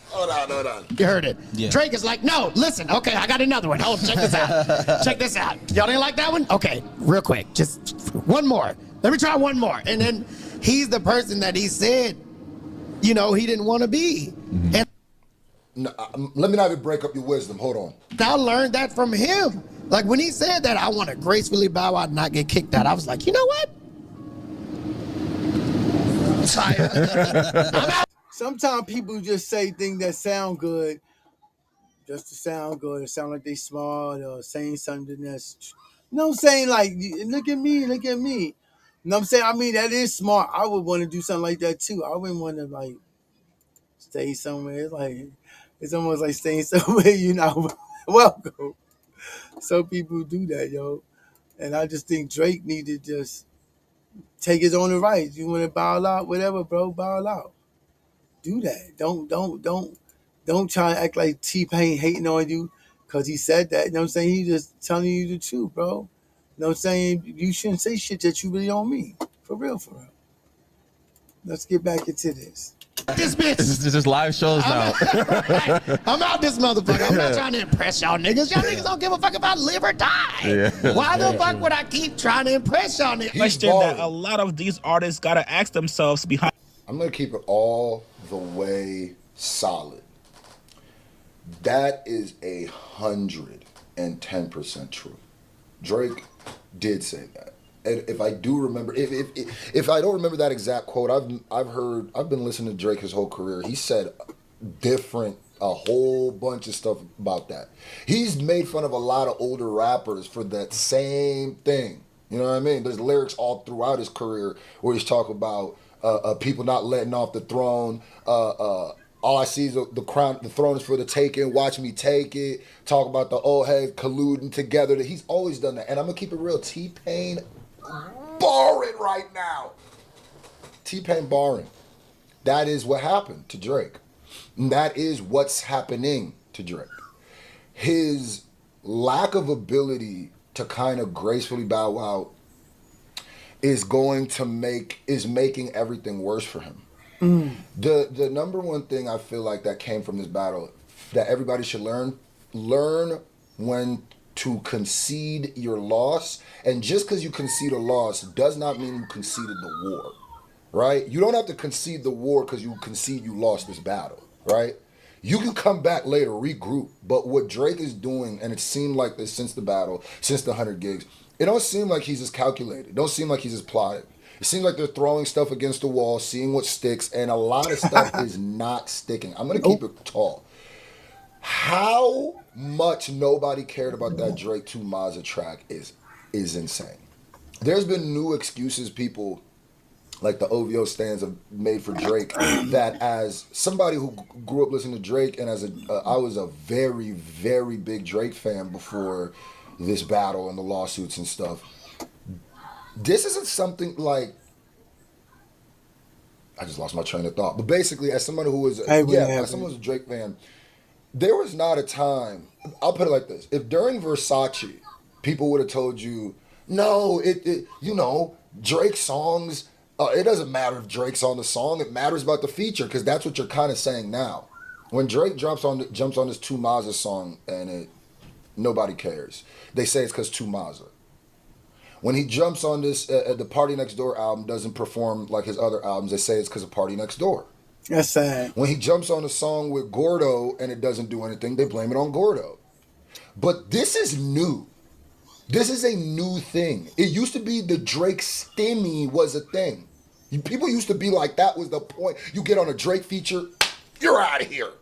Hold on. You heard it. Yeah. Drake is like, no, listen. Okay, I got another one. Hold, check this out. Check this out. Y'all didn't like that one? Okay, real quick. Just one more. Let me try one more. And then he's the person that he said, he didn't want to be. Mm-hmm. And no, let me not even break up your wisdom. Hold on. I learned that from him. Like when he said that, I want to gracefully bow out and not get kicked out. I was like, you know what? Sometimes people just say things that sound good, just to sound good. It sound like they smart or saying something that's, I'm saying? Like, look at me. You know what I'm saying? I mean, that is smart. I would want to do something like that too. I wouldn't want to like stay somewhere. It's almost like staying somewhere you're not welcome. Some people do that, yo. And I just think Drake need to just take his own rights. You want to bow out, whatever, bro, bow out. Do that. Don't try to act like T-Pain hating on you because he said that. You know what I'm saying? He just telling you the truth, bro. You know what I'm saying? You shouldn't say shit that you really don't mean. For real, for real. Let's get back into this. This bitch. This is just live shows now. I'm out this motherfucker. I'm not trying to impress y'all niggas. Y'all niggas don't give a fuck if I live or die. Yeah. Why the fuck would I keep trying to impress y'all niggas? Question that a lot of these artists gotta ask themselves behind. I'm gonna keep it all the way solid. That is 110% true. Drake did say that. And if I do remember, if I don't remember that exact quote, I've been listening to Drake his whole career. He said a whole bunch of stuff about that. He's made fun of a lot of older rappers for that same thing. You know what I mean? There's lyrics all throughout his career where he's talking about people not letting off the throne. All I see is the crown. The throne is for the taking. Watch me take it. Talk about the old heads colluding together. He's always done that. And I'm gonna keep it real. T-Pain barring right now. T-Pain barring. That is what happened to Drake. And that is what's happening to Drake. His lack of ability to kind of gracefully bow out is making everything worse for him. The number one thing I feel like that came from this battle that everybody should learn when to concede your loss. And just because you concede a loss does not mean you conceded the war. right? You don't have to concede the war because you concede you lost this battle, right? You can come back later, regroup. But what Drake is doing, and it seemed like this since the battle, since the 100 gigs, it don't seem like he's as calculated. It don't seem like he's as plotted. It seems like they're throwing stuff against the wall, seeing what sticks, and a lot of stuff is not sticking. I'm going to keep it tall. How much nobody cared about that Drake 2 Mazza track is insane. There's been new excuses people like the OVO stands have made for Drake that as somebody who grew up listening to Drake and I was a very, very big Drake fan before this battle and the lawsuits and stuff. This isn't something like, I just lost my train of thought. But basically, as someone who was, as someone who's a Drake fan, there was not a time, I'll put it like this. If during Versace, people would have told you, no, Drake songs, it doesn't matter if Drake's on the song, it matters about the feature, because that's what you're kind of saying now. When Drake jumps on this 2 Mazza song and nobody cares, they say it's because 2 Mazza. When he jumps on this, the Party Next Door album doesn't perform like his other albums, they say it's because of Party Next Door. That's sad. When he jumps on a song with Gordo and it doesn't do anything, they blame it on Gordo. But this is new. This is a new thing. It used to be the Drake stimmy was a thing. People used to be like, that was the point. You get on a Drake feature, you're out of here.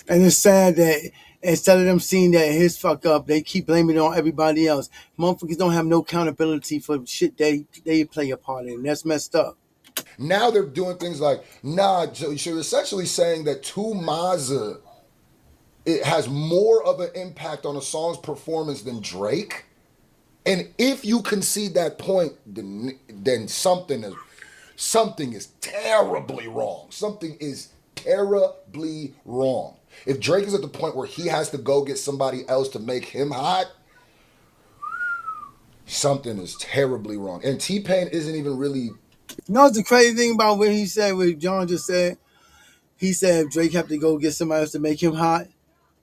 And it's sad that instead of them seeing that his fuck up, they keep blaming it on everybody else. Motherfuckers don't have no accountability for shit they play a part in. That's messed up. Now they're doing things like, so you're essentially saying that 2 Mazza, it has more of an impact on a song's performance than Drake. And if you concede that point, then something is terribly wrong. Something is terribly wrong. If Drake is at the point where he has to go get somebody else to make him hot, something is terribly wrong. And T-Pain isn't even really... You know what's the crazy thing about what he said, what John just said? He said if Drake have to go get somebody else to make him hot.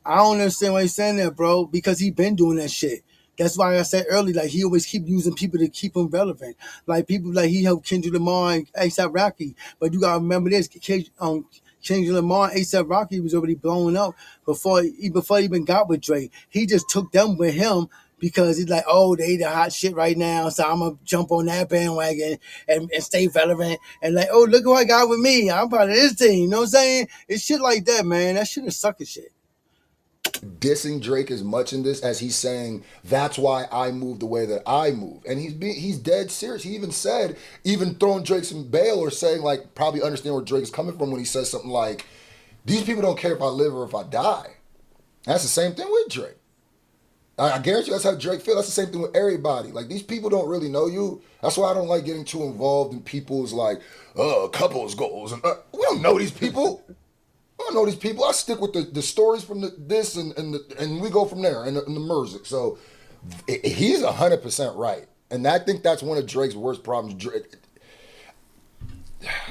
I don't understand why he's saying that, bro, because he been doing that shit. That's why I said earlier, like, he always keep using people to keep him relevant. Like, people like he helped Kendrick Lamar and A$AP Rocky. But you got to remember this, Kendrick Lamar and A$AP Rocky was already blowing up before he even got with Drake. He just took them with him because he's like, oh, they the hot shit right now, so I'm going to jump on that bandwagon and stay relevant. And like, oh, look who I got with me. I'm part of this team. You know what I'm saying? It's shit like that, man. That shit is sucker shit. Dissing Drake as much in this as he's saying that's why I move the way that I move, and he's dead serious. He even said, even throwing Drake some bail or saying like probably understand where Drake is coming from when he says something like, these people don't care if I live or if I die. That's the same thing with Drake. I guarantee you that's how Drake feels. That's the same thing with everybody. Like, these people don't really know you. That's why I don't like getting too involved in people's like couples goals. And we don't know these people. I don't know these people. I stick with the stories from this and we go from there and the music. So he's 100% right, and I think that's one of Drake's worst problems.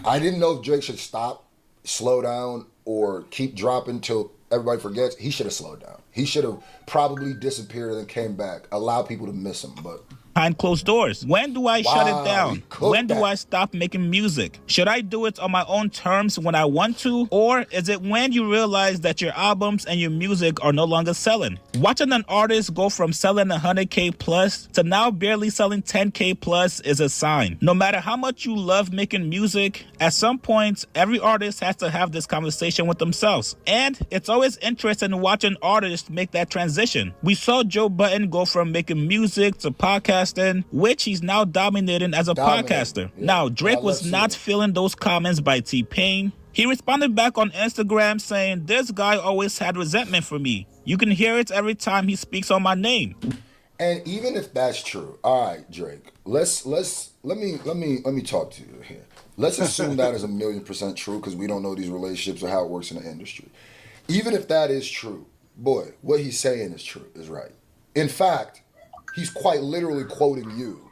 I didn't know if Drake should stop, slow down, or keep dropping till everybody forgets. He should have slowed down. He should have probably disappeared and then came back. Allow people to miss him, but. Behind closed doors. When do I shut it down? When do I stop making music? Should I do it on my own terms when I want to? Or is it when you realize that your albums and your music are no longer selling? Watching an artist go from selling 100K plus to now barely selling 10K plus is a sign. No matter how much you love making music, at some point, every artist has to have this conversation with themselves. And it's always interesting watching artists make that transition. We saw Joe Budden go from making music to podcasting, which he's now dominating as a podcaster. Yeah. Now, Drake was not feeling those comments by T-Pain. He responded back on Instagram saying, this guy always had resentment for me. You can hear it every time he speaks on my name. And even if that's true, all right, Drake, let me talk to you here. Let's assume that is 1,000,000% true because we don't know these relationships or how it works in the industry. Even if that is true, boy, what he's saying is true, is right. In fact, he's quite literally quoting you.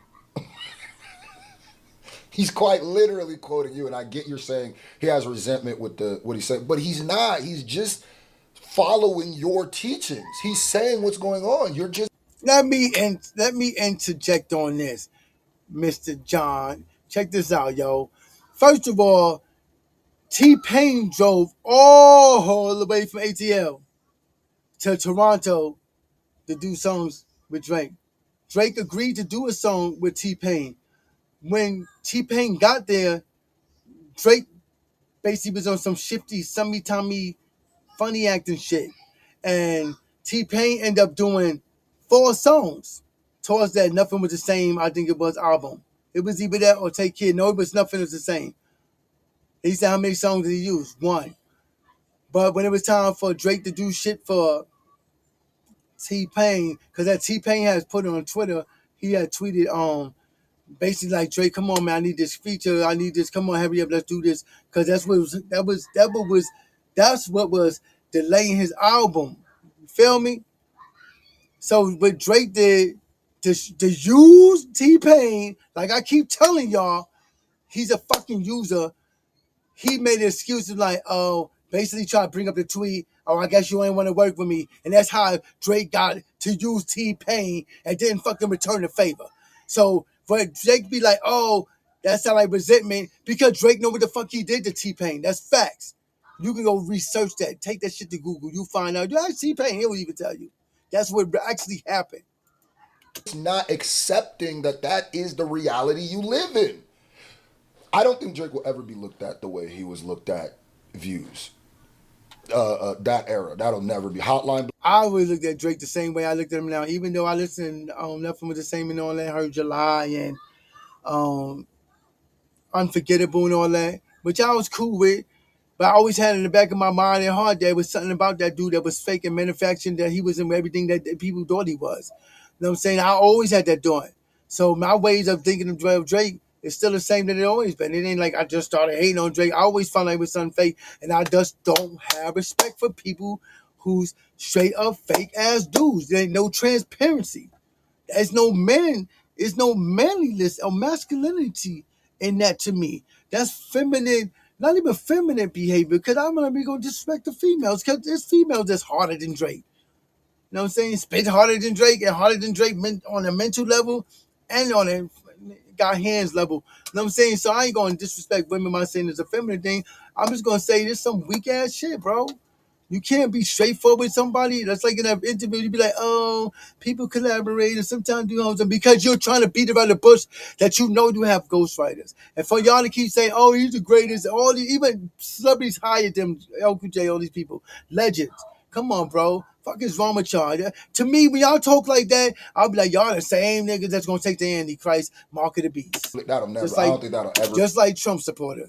He's quite literally quoting you, and I get you're saying he has resentment with what he said, but he's not. He's just following your teachings. He's saying what's going on. You're just... Let me interject on this, Mr. John. Check this out, yo. First of all, T-Pain drove all the way from ATL to Toronto to do songs with Drake. Drake agreed to do a song with T-Pain. When T-Pain got there, Drake basically was on some shifty, summy-tummy, funny acting shit. And T-Pain ended up doing 4 songs towards that Nothing Was the Same, I think it was, album. It was either that or Take Care. No, it was Nothing Was the Same. He said how many songs did he use? 1. But when it was time for Drake to do shit for T-Pain, because that T-Pain has put on Twitter, he had tweeted basically like, Drake, come on man, I need this feature, I need this, come on, hurry up, let's do this. Because that's what was delaying his album. You feel me? So what Drake did to use T-Pain, like I keep telling y'all, he's a fucking user. He made an excuse of like, oh, basically try to bring up the tweet, oh, I guess you ain't want to work with me. And that's how Drake got to use T-Pain and didn't fucking return the favor. So for Drake be like, oh, that sound like resentment, because Drake know what the fuck he did to T-Pain. That's facts. You can go research that. Take that shit to Google. You find out. Yeah, T-Pain, he'll even tell you. That's what actually happened. It's not accepting that is the reality you live in. I don't think Drake will ever be looked at the way he was looked at Views. That era. That'll never be. Hotline. I always looked at Drake the same way I looked at him now, even though I listened Nothing Was the Same and all that, heard July and Unforgettable and all that, which I was cool with. But I always had in the back of my mind and heart there was something about that dude that was fake and manufacturing, that he wasn't everything that people thought he was. You know what I'm saying? I always had that doing. So my ways of thinking of Drake is still the same that it always been. It ain't like I just started hating on Drake. I always found like it was something fake, and I just don't have respect for people who's straight up fake ass dudes. There ain't no transparency. There's no man. There's no manliness or masculinity in that to me. That's feminine, not even feminine behavior. Because I'm gonna be gonna disrespect the females. Because there's females that's harder than Drake. You know what I'm saying? Spit harder than Drake and harder than Drake on a mental level and on a got hands level. You know what I'm saying? So I ain't gonna disrespect women by saying it's a feminine thing. I'm just gonna say this some weak ass shit, bro. You can't be straightforward with somebody. That's like in an interview, you be like, oh, people collaborate and sometimes do something because you're trying to beat around the bush that you know you have ghostwriters. And for y'all to keep saying, oh, he's the greatest, all the even celebrities hired them, LQJ, all these people, legends. Come on, bro. Fuck is wrong with y'all? To me, when y'all talk like that, I'll be like, y'all the same niggas that's gonna take the Antichrist, mark of the beast. That'll never. Like, I don't think that'll ever. Just like Trump supporters.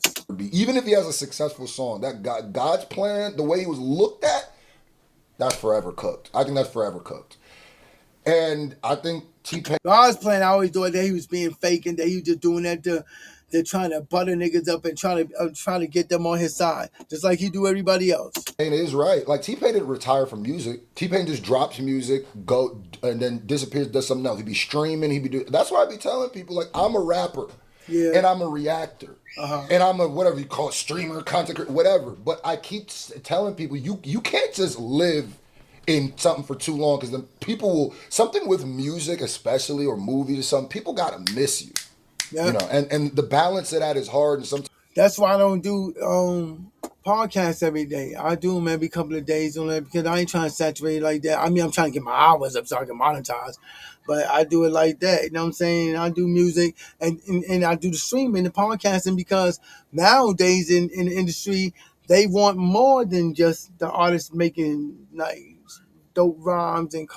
Even if he has a successful song, that God's plan, the way he was looked at, that's forever cooked. I think that's forever cooked. And I think T-Pain. God's plan, I always thought that he was being fake and that he was just doing that they're trying to butter niggas up and trying to get them on his side, just like he do everybody else. T-Pain is right. Like T-Pain didn't retire from music. T-Pain just drops music, go and then disappears, does something else. He'd be streaming. He'd be doing. That's why I be telling people like I'm a rapper, and I'm a reactor, and I'm a whatever you call it, streamer, content creator, whatever. But I keep telling people you can't just live in something for too long because then people will something with music especially or movies or something. People gotta miss you. Yeah. You know, and the balance of that is hard. And sometimes that's why I don't do podcasts every day. I do them every couple of days on that because I ain't trying to saturate it like that. I mean, I'm trying to get my hours up so I can monetize, but I do it like that. You know what I'm saying? I do music and I do the streaming, the podcasting because nowadays in the industry they want more than just the artist making like dope rhymes and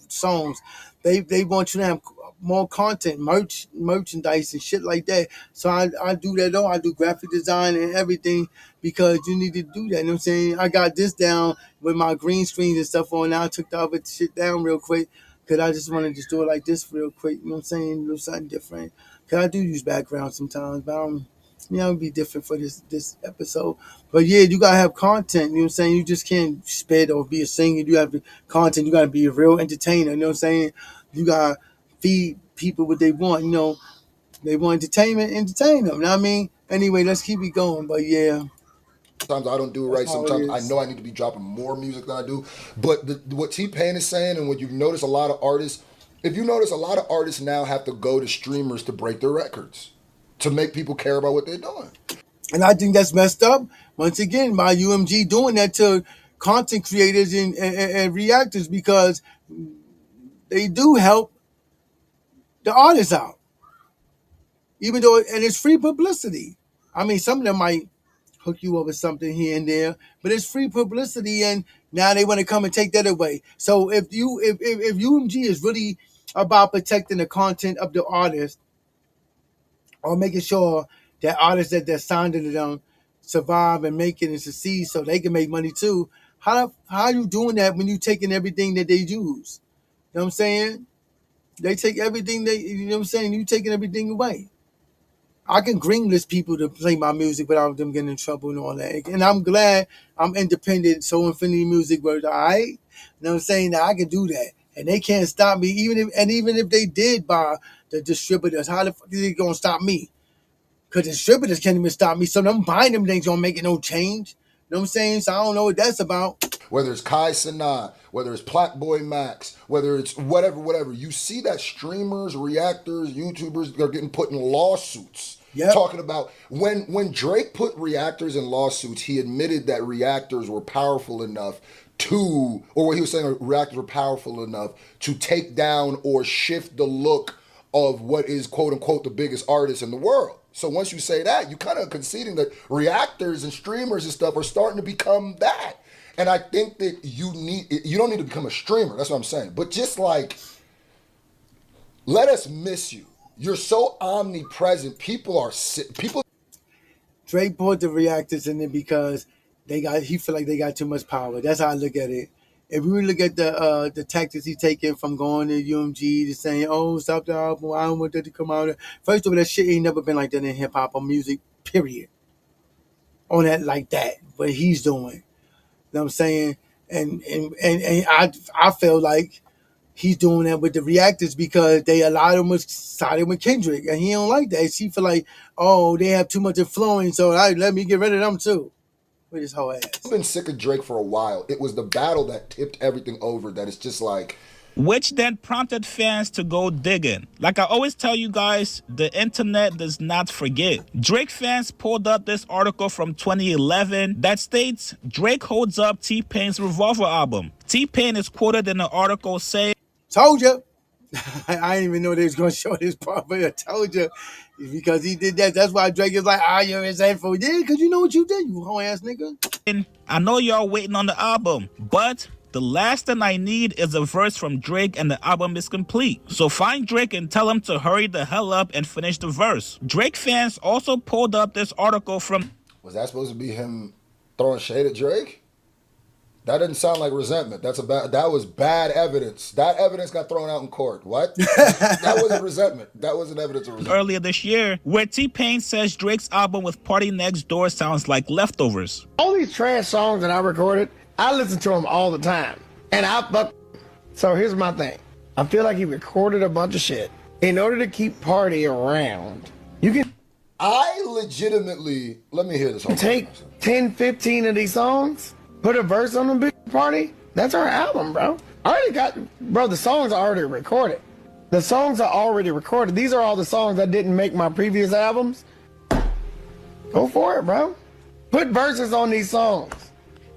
songs. They want you to have more content, merchandise and shit like that. So I do that though. I do graphic design and everything because you need to do that. You know what I'm saying? I got this down with my green screens and stuff on. Now I took the other shit down real quick because I just want to just do it like this real quick. You know what I'm saying? Do something different. Because I do use background sometimes, but it'll be different for this episode. But yeah, you gotta have content, you know what I'm saying? You just can't spit or be a singer. You have the content, you gotta be a real entertainer, you know what I'm saying? You gotta feed people what they want, you know. They want entertainment, entertain them. You know what I mean? Anyway, let's keep it going. But yeah. Sometimes I don't do it right. Sometimes I know I need to be dropping more music than I do. But what T-Pain is saying and what you've noticed a lot of artists, if you notice a lot of artists now have to go to streamers to break their records. to make people care about what they're doing. And I think that's messed up, once again, by UMG doing that to content creators and reactors, because they do help the artists out. Even though, and it's free publicity. I mean, some of them might hook you up with something here and there, but it's free publicity, and now they want to come and take that away. So if UMG is really about protecting the content of the artist, or making sure that artists that they're signed to them survive and make it and succeed so they can make money too, how are you doing that when you taking everything that they use? You know what I'm saying? They take everything you know what I'm saying? You taking everything away. I can greenlist people to play my music without them getting in trouble and all that. And I'm glad I'm independent, so Infinity Music works, all right? You know what I'm saying? That I can do that. And they can't stop me, even if they did buy the distributors, how the fuck is they gonna stop me? Because distributors can't even stop me. So them buying them things don't make it no change. You know what I'm saying? So I don't know what that's about. Whether it's Kai Sanat, whether it's Plattboy Max, whether it's whatever, you see that streamers, reactors, YouTubers are getting put in lawsuits. Yep. Talking about when Drake put reactors in lawsuits, he admitted that reactors were powerful enough to, or what he was saying, reactors were powerful enough to take down or shift the look of what is quote unquote the biggest artist in the world. So once you say that, you kind of conceding that reactors and streamers and stuff are starting to become that. And I think that you don't need to become a streamer. That's what I'm saying. But just like, let us miss you. You're so omnipresent. People. Drake brought the reactors in it because he feel like they got too much power. That's how I look at it. If we look at the tactics he's taking from going to UMG to saying, "Oh, stop the album, I don't want that to come out." First of all, that shit ain't never been like that in hip hop or music, period. On that like that, what he's doing. You know what I'm saying? And I feel like he's doing that with the reactors because they allowed him to side with Kendrick, and he don't like that. She feel like, oh, they have too much influence, so let me get rid of them too. With his whole ass. I've been sick of Drake for a while. It was the battle that tipped everything over. That it's just like, which then prompted fans to go digging. Like I always tell you guys, the internet does not forget. Drake fans pulled up this article from 2011 that states Drake holds up T-Pain's Revolver album. T-Pain is quoted in the article saying, "Told you." I didn't even know they was going to show this part, but I told you. Because he did that. That's why Drake is like, you're resentful. Yeah, because you know what you did, you whole ass nigga. I know y'all waiting on the album, but the last thing I need is a verse from Drake and the album is complete. So find Drake and tell him to hurry the hell up and finish the verse. Drake fans also pulled up this article from... Was that supposed to be him throwing shade at Drake? That didn't sound like resentment. That was bad evidence. That evidence got thrown out in court. What? That wasn't resentment. That wasn't evidence of resentment. Earlier this year, where T-Pain says Drake's album with Party Next Door sounds like leftovers. All these trash songs that I recorded, I listen to them all the time. And so here's my thing. I feel like he recorded a bunch of shit. In order to keep Party around, you can... I legitimately... Let me hear this whole take 10, 15 of these songs... Put a verse on the big Party. That's our album, bro. The songs are already recorded. The songs are already recorded. These are all the songs that didn't make my previous albums. Go for it, bro. Put verses on these songs.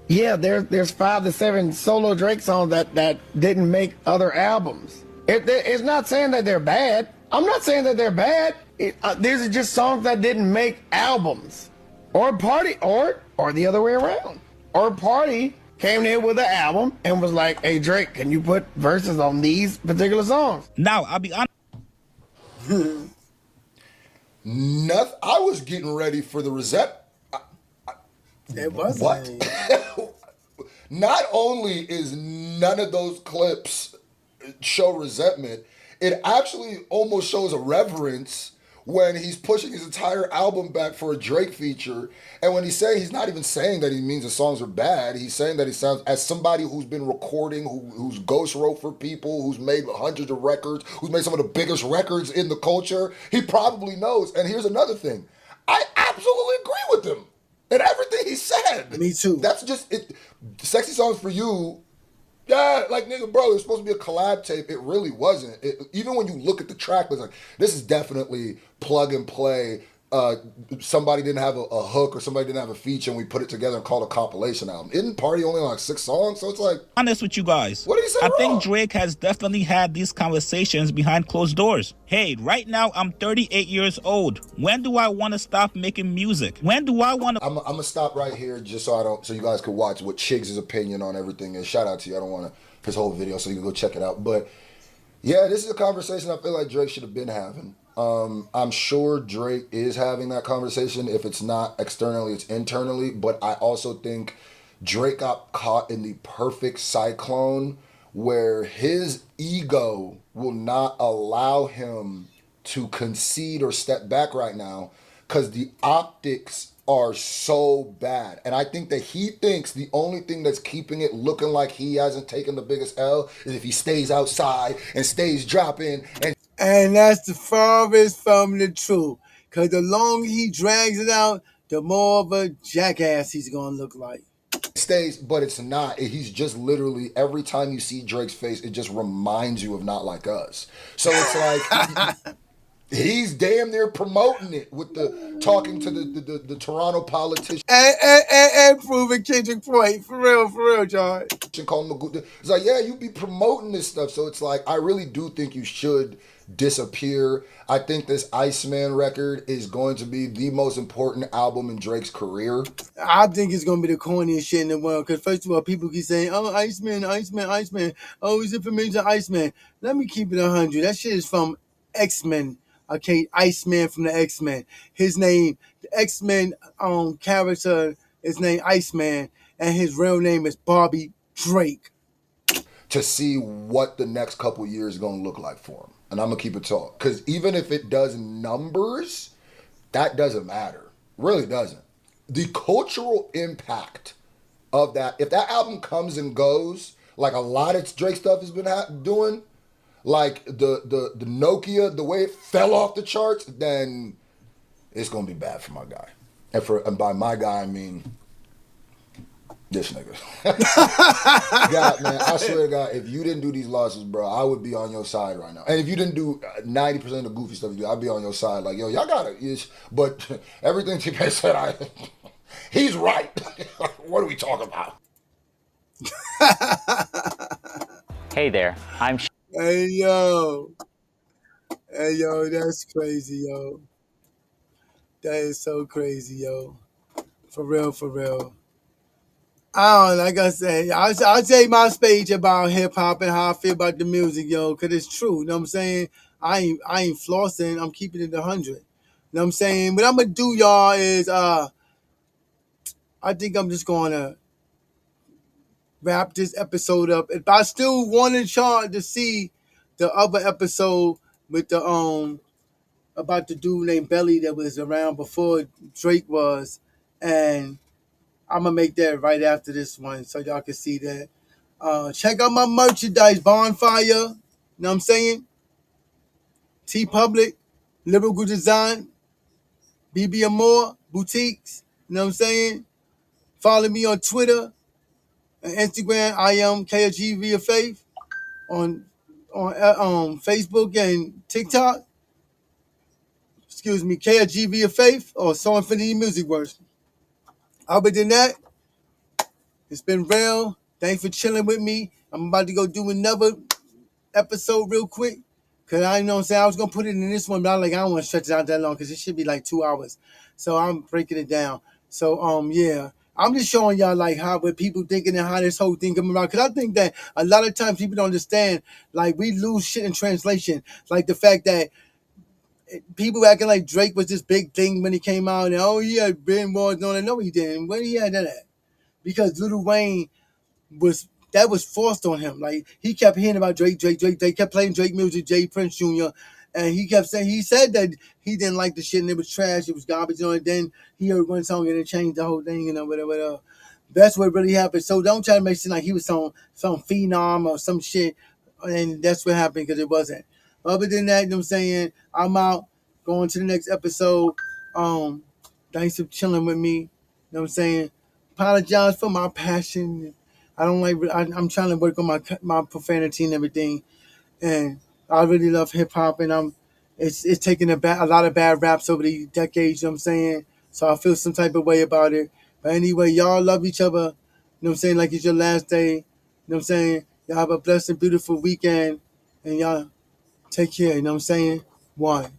Yeah, there's 5 to 7 solo Drake songs that didn't make other albums. It's not saying that they're bad. I'm not saying that they're bad. These are just songs that didn't make albums. Or Party, or the other way around. Or Party came in with an album and was like, "Hey Drake, can you put verses on these particular songs?" Now, I'll be honest. Nothing. I was getting ready for the resentment. It wasn't. What? Not only is none of those clips show resentment, it actually almost shows a reverence when he's pushing his entire album back for a Drake feature. And when he's not even saying that he means the songs are bad. He's saying that he sounds, as somebody who's been recording, who's ghost wrote for people, who's made hundreds of records, who's made some of the biggest records in the culture. He probably knows. And here's another thing. I absolutely agree with him and everything he said. Me too. That's just it. Sexy Songs for You. Yeah, like, nigga, bro, it was supposed to be a collab tape. It really wasn't. Even when you look at the track, it's like, this is definitely plug and play somebody didn't have a hook or somebody didn't have a feature and we put it together and called a compilation album. Isn't Party only like 6 songs? So it's like, honest with you guys. What do you say I wrong? think Drake has definitely had these conversations behind closed doors. Hey, right now I'm 38 years old. When do I want to stop making music? When do I want to... I'm gonna stop right here just so you guys could watch what Chiggs' opinion on everything is. Shout out to you. I don't want to his whole video, so you can go check it out. But yeah, this is a conversation I feel like Drake should have been having. I'm sure Drake is having that conversation. If it's not externally, it's internally. But I also think Drake got caught in the perfect cyclone where his ego will not allow him to concede or step back right now because the optics are so bad. And I think that he thinks the only thing that's keeping it looking like he hasn't taken the biggest L is if he stays outside and stays dropping. And that's the farthest from the truth. Because the longer he drags it out, the more of a jackass he's going to look like. Stays, but it's not. He's just literally, every time you see Drake's face, it just reminds you of Not Like Us. So it's like... He's damn near promoting it with the talking to the Toronto politician and proving Kendrick point for real, John. Call him a good. It's like, yeah, you be promoting this stuff. So it's like, I really do think you should disappear. I think this Iceman record is going to be the most important album in Drake's career. I think it's going to be the corniest shit in the world. Because first of all, people keep saying, oh, Iceman. Oh, he's information Iceman. Let me keep it 100. That shit is from X-Men. Okay, Iceman from the X-Men. His name, the X-Men character is named Iceman, and his real name is Bobby Drake. To see what the next couple years is going to look like for him. And I'm going to keep it tall. Because even if it does numbers, that doesn't matter. Really doesn't. The cultural impact of that, if that album comes and goes, like a lot of Drake stuff has been doing, like the Nokia, the way it fell off the charts, then it's gonna be bad for my guy. And by my guy, I mean this nigga. God, man, I swear to God, if you didn't do these losses, bro, I would be on your side right now. And if you didn't do 90% of the goofy stuff you do, I'd be on your side. Like, yo, y'all got it. But everything TK said, he's right. What are we talking about? Hey there, I'm... Hey, yo, that's crazy, yo. That is so crazy, yo. For real. I don't know, like I said, I'll take my speech about hip-hop and how I feel about the music, yo, because it's true, you know what I'm saying? I ain't flossing, I'm keeping it 100. You know what I'm saying? What I'm going to do, y'all, is I think I'm just going to wrap this episode up. If I still wanted y'all to see the other episode with the about the dude named Belly that was around before Drake was, and I'm gonna make that right after this one so y'all can see that. Check out my merchandise, Bonfire. You know what I'm saying? T Public, Lyrical Design, BB Amore, Boutiques. You know what I'm saying? Follow me on Twitter and Instagram. I am KG Via Faith on Facebook and TikTok. Excuse me, KG Via Faith or So Infinity Music Works. Other than that, it's been real. Thanks for chilling with me. I'm about to go do another episode real quick. Cause I know what I'm saying, I was gonna put it in this one, but I don't want to stretch it out that long because it should be like 2 hours. So I'm breaking it down. So yeah. I'm just showing y'all like how what people thinking and how this whole thing coming about. Cause I think that a lot of times people don't understand, like we lose shit in translation. Like the fact that people acting like Drake was this big thing when he came out and he had billboards on it. No, he didn't. Where he had that at? Because Lil Wayne was forced on him. Like he kept hearing about Drake. They kept playing Drake music, Jay Prince Jr. And he said that he didn't like the shit and it was trash, it was garbage on it. Then he heard one song and it changed the whole thing, whatever. That's what really happened. So don't try to make it seem like he was some phenom or some shit. And that's what happened because it wasn't. Other than that, you know what I'm saying? I'm out going to the next episode. Thanks for chilling with me. You know what I'm saying? Apologize for my passion. I'm trying to work on my profanity and everything. And I really love hip hop and I'm it's taken a lot of bad raps over the decades, you know what I'm saying? So I feel some type of way about it. But anyway, y'all love each other, you know what I'm saying, like it's your last day. You know what I'm saying? Y'all have a blessed and beautiful weekend, and y'all take care, you know what I'm saying? One.